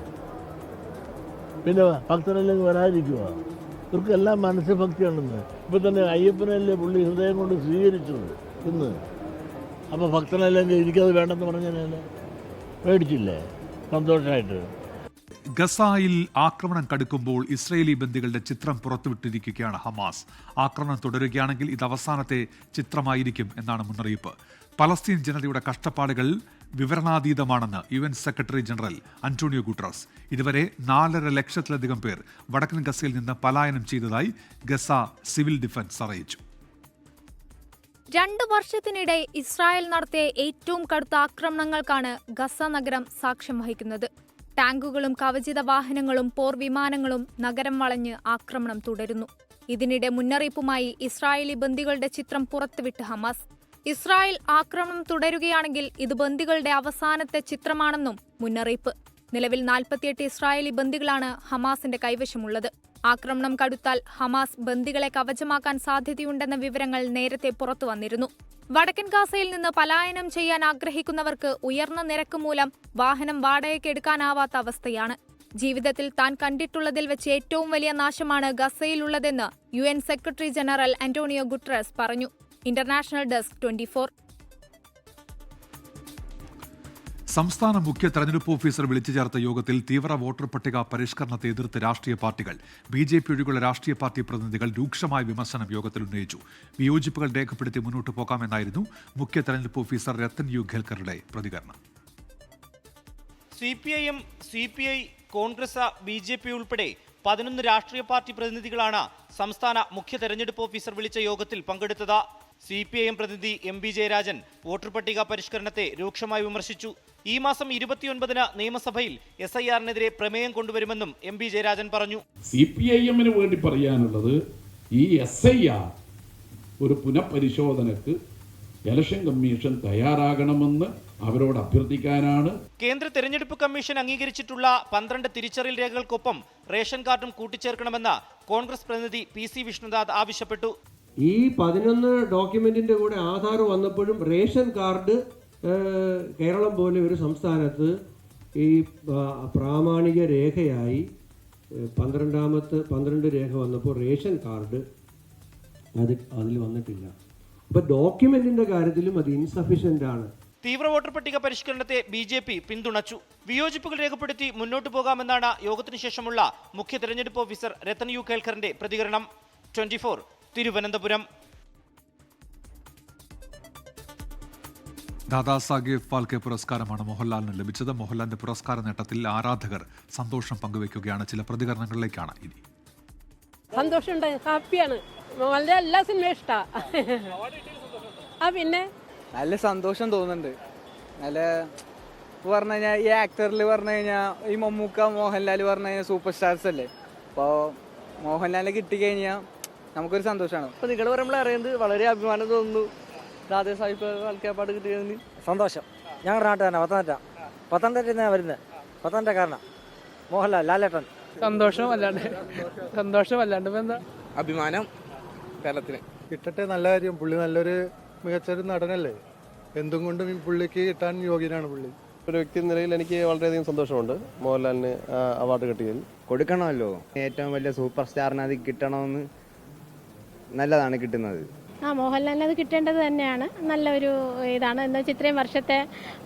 പിന്നെ ഭക്തനല്ലെങ്കിൽ വരാതിരിക്കുക. ഇവർക്കെല്ലാം മനസ്സിൽ ഭക്തിയുണ്ടെന്ന്. ഇപ്പം തന്നെ അയ്യപ്പനല്ലേ പുള്ളി ഹൃദയം കൊണ്ട് സ്വീകരിച്ചത് ഇന്ന്. അപ്പോൾ ഭക്തനല്ലെങ്കിൽ എനിക്കത് വേണ്ടെന്ന് പറഞ്ഞാൽ മേടിച്ചില്ലേ സന്തോഷമായിട്ട്. ഗസായിൽ ആക്രമണം കടുക്കുമ്പോൾ ഇസ്രയേലി ബന്ദികളുടെ ചിത്രം പുറത്തുവിട്ടിരിക്കുകയാണ് ഹമാസ്. ആക്രമണം തുടരുകയാണെങ്കിൽ ഇത് അവസാനത്തെ ചിത്രമായിരിക്കും എന്നാണ് മുന്നറിയിപ്പ്. പലസ്തീൻ ജനതയുടെ കഷ്ടപ്പാടുകൾ വിവരണാതീതമാണെന്ന് UN secretary general Antonio Guterres. ഇതുവരെ 4.5 ലക്ഷത്തിലധികം പേർ വടക്കൻ ഗസയിൽ നിന്ന് പലായനം ചെയ്തതായി ഗസ സിവിൽ ഡിഫൻസ് അറിയിച്ചു. 2 വർഷത്തിനിടെ ഇസ്രായേൽ നടത്തിയ ഏറ്റവും കടുത്ത ആക്രമണങ്ങൾക്കാണ് ഗസ നഗരം സാക്ഷ്യം വഹിക്കുന്നത്. ടാങ്കുകളും കവചിത വാഹനങ്ങളും പോർവിമാനങ്ങളും നഗരം വളഞ്ഞ് ആക്രമണം തുടരുന്നു. ഇതിനിടെ മുന്നറിയിപ്പുമായി ഇസ്രായേലി ബന്ദികളുടെ ചിത്രം പുറത്തുവിട്ട് ഹമാസ്. ഇസ്രായേൽ ആക്രമണം തുടരുകയാണെങ്കിൽ ഇത് ബന്ദികളുടെ അവസാനത്തെ ചിത്രമാണെന്നും മുന്നറിയിപ്പ്. നിലവിൽ 48 ഇസ്രായേലി ബന്ദികളാണ് ഹമാസിന്റെ കൈവശമുള്ളത്. ആക്രമണം കടുത്താൽ ഹമാസ് ബന്ദികളെ കവചമാക്കാൻ സാധ്യതയുണ്ടെന്ന വിവരങ്ങൾ നേരത്തെ പുറത്തു വന്നിരുന്നു. വടക്കൻ ഗാസയിൽ നിന്ന് പലായനം ചെയ്യാൻ ആഗ്രഹിക്കുന്നവർക്ക് ഉയർന്ന നിരക്ക് മൂലം വാഹനം വാടകയ്ക്കെടുക്കാനാവാത്ത അവസ്ഥയാണ്. ജീവിതത്തിൽ താൻ കണ്ടിട്ടുള്ളതിൽ വെച്ച് ഏറ്റവും വലിയ നാശമാണ് ഗസയിലുള്ളതെന്ന് UN secretary general Antonio Guterres പറഞ്ഞു. International desk 24. സംസ്ഥാന മുഖ്യ തെരഞ്ഞെടുപ്പ് ഓഫീസർ വിളിച്ചു ചേർത്ത യോഗത്തിൽ തീവ്ര വോട്ടർ പട്ടിക പരിഷ്കരണത്തെ എതിർത്ത് രാഷ്ട്രീയ പാർട്ടികൾ. BJP ഒഴികെയുള്ള രാഷ്ട്രീയ പാർട്ടി പ്രതിനിധികൾ രൂക്ഷമായ വിമർശനം യോഗത്തിൽ ഉന്നയിച്ചു. വിയോജിപ്പുകൾ രേഖപ്പെടുത്തി മുന്നോട്ട് പോകാമെന്നായിരുന്നു മുഖ്യ തെരഞ്ഞെടുപ്പ് ഓഫീസർ രത്തൻ യു ഖേൽക്കറുടെ പ്രതികരണം. CPIM, CPI, കോൺഗ്രസ്, BJP ഉൾപ്പെടെ 11 രാഷ്ട്രീയ പാർട്ടി പ്രതിനിധികളാണ് സംസ്ഥാന മുഖ്യ തെരഞ്ഞെടുപ്പ് ഓഫീസർ വിളിച്ച യോഗത്തിൽ പങ്കെടുത്തത്. CPIM പ്രതിനിധി MB ജയരാജൻ വോട്ടർ പട്ടിക പരിഷ്കരണത്തെ രൂക്ഷമായി വിമർശിച്ചു. ഈ മാസം 29-ന് നിയമസഭയിൽ SIR-നെതിരെ പ്രമേയം കൊണ്ടുവരുമെന്നും MB ജയരാജൻ പറഞ്ഞു. CPIM-ന് വേണ്ടി പറയാനുള്ളത് ഈ SIR ഒരു പുനഃപരിശോധനക്ക് ഇലക്ഷൻ കമ്മീഷൻ തയ്യാറാകണമെന്ന് അവരോട് അഭ്യർത്ഥിക്കാനാണ്. കേന്ദ്ര തെരഞ്ഞെടുപ്പ് കമ്മീഷൻ അംഗീകരിച്ചിട്ടുള്ള 12 തിരിച്ചറിയൽ രേഖകൾക്കൊപ്പം റേഷൻ കാർഡും കൂട്ടിച്ചേർക്കണമെന്ന് കോൺഗ്രസ് പ്രതിനിധി PC വിഷ്ണുനാഥ് ആവശ്യപ്പെട്ടു. ഈ 11 ഡോക്യുമെന്റിന്റെ കൂടെ ആധാർ വന്നപ്പോഴും റേഷൻ കാർഡ് കേരളം പോലെ ഒരു സംസ്ഥാനത്ത് ഈ പ്രാമാണിക രേഖയായി 12 രേഖ വന്നപ്പോൾ റേഷൻ കാർഡ് അതിൽ വന്നിട്ടില്ല. അപ്പൊ ഡോക്യുമെന്റിന്റെ കാര്യത്തിലും അത് ഇൻസഫിഷ്യന്റ് ആണ്. തീവ്ര വോട്ടർ പട്ടിക പരിഷ്കരണത്തെ BJP പിന്തുണച്ചു. വിയോജിപ്പുകൾ രേഖപ്പെടുത്തി മുന്നോട്ടു പോകാമെന്നാണ് യോഗത്തിനു ശേഷമുള്ള മുഖ്യ തെരഞ്ഞെടുപ്പ് ഓഫീസർ രത്തൻ യു ഖേൽക്കറിന്റെ പ്രതികരണം. 24 തിരുവനന്തപുരം. ദാദാസാഹേബ് ഫാൽക്കെ പുരസ്കാരമാണ് മോഹൻലാലിന് ലഭിച്ചത്. മോഹൻലാലിന്റെ പുരസ്കാര നേട്ടത്തിൽ ആരാധകർ സന്തോഷം പങ്കുവയ്ക്കുകയാണ്. ചില പ്രതികരണങ്ങളിലേക്കാണ് ഇനി. സന്തോഷമുണ്ട്, ഹാപ്പിയാണ്. മോഹൻലാലിന്റെ എല്ലാ സിനിമയും ഇഷ്ടമാണ്. പിന്നെ നല്ല സന്തോഷം തോന്നുന്നുണ്ട്. നല്ല പറഞ്ഞു കഴിഞ്ഞാൽ ഈ ആക്ടറിൽ പറഞ്ഞു കഴിഞ്ഞാൽ ഈ മമ്മൂക്ക, മോഹൻലാൽ പറഞ്ഞു കഴിഞ്ഞാൽ സൂപ്പർ സ്റ്റാർസ് അല്ലേ. അപ്പോൾ മോഹൻലാലിനെ കിട്ടിക്കഴിഞ്ഞാൽ നമുക്കൊരു സന്തോഷമാണ്. അപ്പോൾ നിങ്ങൾ പറയുമ്പോൾ അറിയുന്നത് വളരെ അഭിമാനം തോന്നുന്നു. ദാദാസാഹിബ് ഫാൽക്കെ പാട്ട് കിട്ടിയതിന് സന്തോഷം. ഞങ്ങളുടെ നാട്ടുകാരനാണ്, പത്തനംതിട്ടയിൽ നിന്നാണ് വരുന്നത്. പത്തനംതിട്ടക്കാരനാണ് മോഹൻലാൽ, ലാലേട്ടൻ. സന്തോഷമല്ലാണ്ട് ഇപ്പം എന്താ അഭിമാനം കേരളത്തിന്. കിട്ടട്ടെ, നല്ല കാര്യം. പുള്ളി നല്ലൊരു മികച്ചൊരു നടനല്ലേ, എന്തും കൊണ്ടും പുള്ളിക്ക് കിട്ടാൻ യോഗ്യനാണ് പുള്ളി. ഒരു വ്യക്തി എന്ന നിലയിൽ എനിക്ക് വളരെയധികം സന്തോഷമുണ്ട് മോഹൻലാലിന് അവാർഡ് കിട്ടിയതിൽ. കൊടുക്കണമല്ലോ, ഏറ്റവും വലിയ സൂപ്പർ സ്റ്റാറിന് അത് കിട്ടണമെന്ന്. നല്ലതാണ് കിട്ടുന്നത്. മോഹൻലാലിന് അത് കിട്ടേണ്ടത് തന്നെയാണ്. നല്ലൊരു ഇതാണ്. എന്താ വെച്ചാൽ ഇത്രയും വർഷത്തെ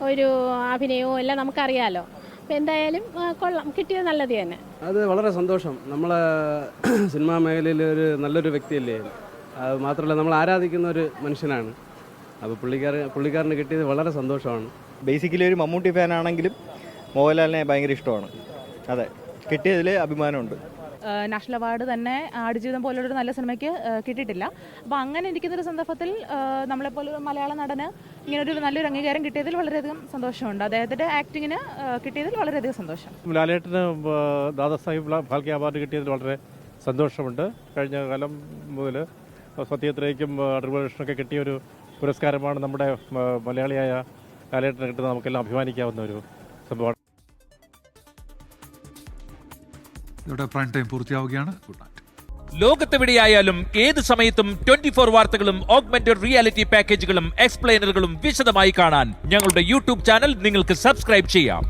ഒരു അഭിനയവും എല്ലാം നമുക്കറിയാലോ. അപ്പോൾ എന്തായാലും കൊള്ളാം, കിട്ടിയത് നല്ലത് തന്നെ. അത് വളരെ സന്തോഷം. നമ്മളെ സിനിമാ മേഖലയിൽ ഒരു നല്ലൊരു വ്യക്തിയല്ലേ. അത് മാത്രമല്ല നമ്മൾ ആരാധിക്കുന്ന ഒരു മനുഷ്യനാണ്. അപ്പോൾ പുള്ളിക്കാരന് കിട്ടിയത് വളരെ സന്തോഷമാണ്. ബേസിക്കലി ഒരു മമ്മൂട്ടി ഫാനാണെങ്കിലും മോഹൻലാലിനെ ഭയങ്കര ഇഷ്ടമാണ്. അതെ, കിട്ടിയതിൽ അഭിമാനമുണ്ട്. നാഷണൽ അവാർഡ് തന്നെ ആടുജീവിതം പോലുള്ളൊരു നല്ല സിനിമയ്ക്ക് കിട്ടിയിട്ടില്ല. അപ്പോൾ അങ്ങനെ ഇരിക്കുന്നൊരു സന്ദർഭത്തിൽ നമ്മളെപ്പോലൊരു മലയാള നടന് ഇങ്ങനൊരു നല്ലൊരു അംഗീകാരം കിട്ടിയതിൽ വളരെയധികം സന്തോഷമുണ്ട്. അദ്ദേഹത്തിൻ്റെ ആക്ടിങ്ങിന് കിട്ടിയതിൽ വളരെയധികം സന്തോഷം. ലാലേട്ടന് ദാദാസാഹിബ് ഫാൽക്കെ അവാർഡ് കിട്ടിയതിൽ വളരെ സന്തോഷമുണ്ട്. കഴിഞ്ഞ കാലം മുതൽ സത്യത്രയ്ക്കും ട്രിബ്യൂണലിനൊക്കെ കിട്ടിയ ഒരു പുരസ്കാരമാണ് നമ്മുടെ മലയാളിയായ ലാലേട്ടന് കിട്ടുന്നത്. നമുക്കെല്ലാം അഭിമാനിക്കാവുന്ന ഒരു സംഭവമാണ്. ഇവിടെ പ്രൈം ടൈം പൂർത്തിയാവുകയാണ്. Good night. ലോകത്തെവിടെയായാലും ഏത് സമയത്തും 24 വാർത്തകളും ഓഗ്മെന്റഡ് റിയാലിറ്റി പാക്കേജുകളും എക്സ്പ്ലെയിനറുകളും വിശദമായി കാണാൻ ഞങ്ങളുടെ YouTube ചാനൽ നിങ്ങൾക്ക് സബ്സ്ക്രൈബ് ചെയ്യാം.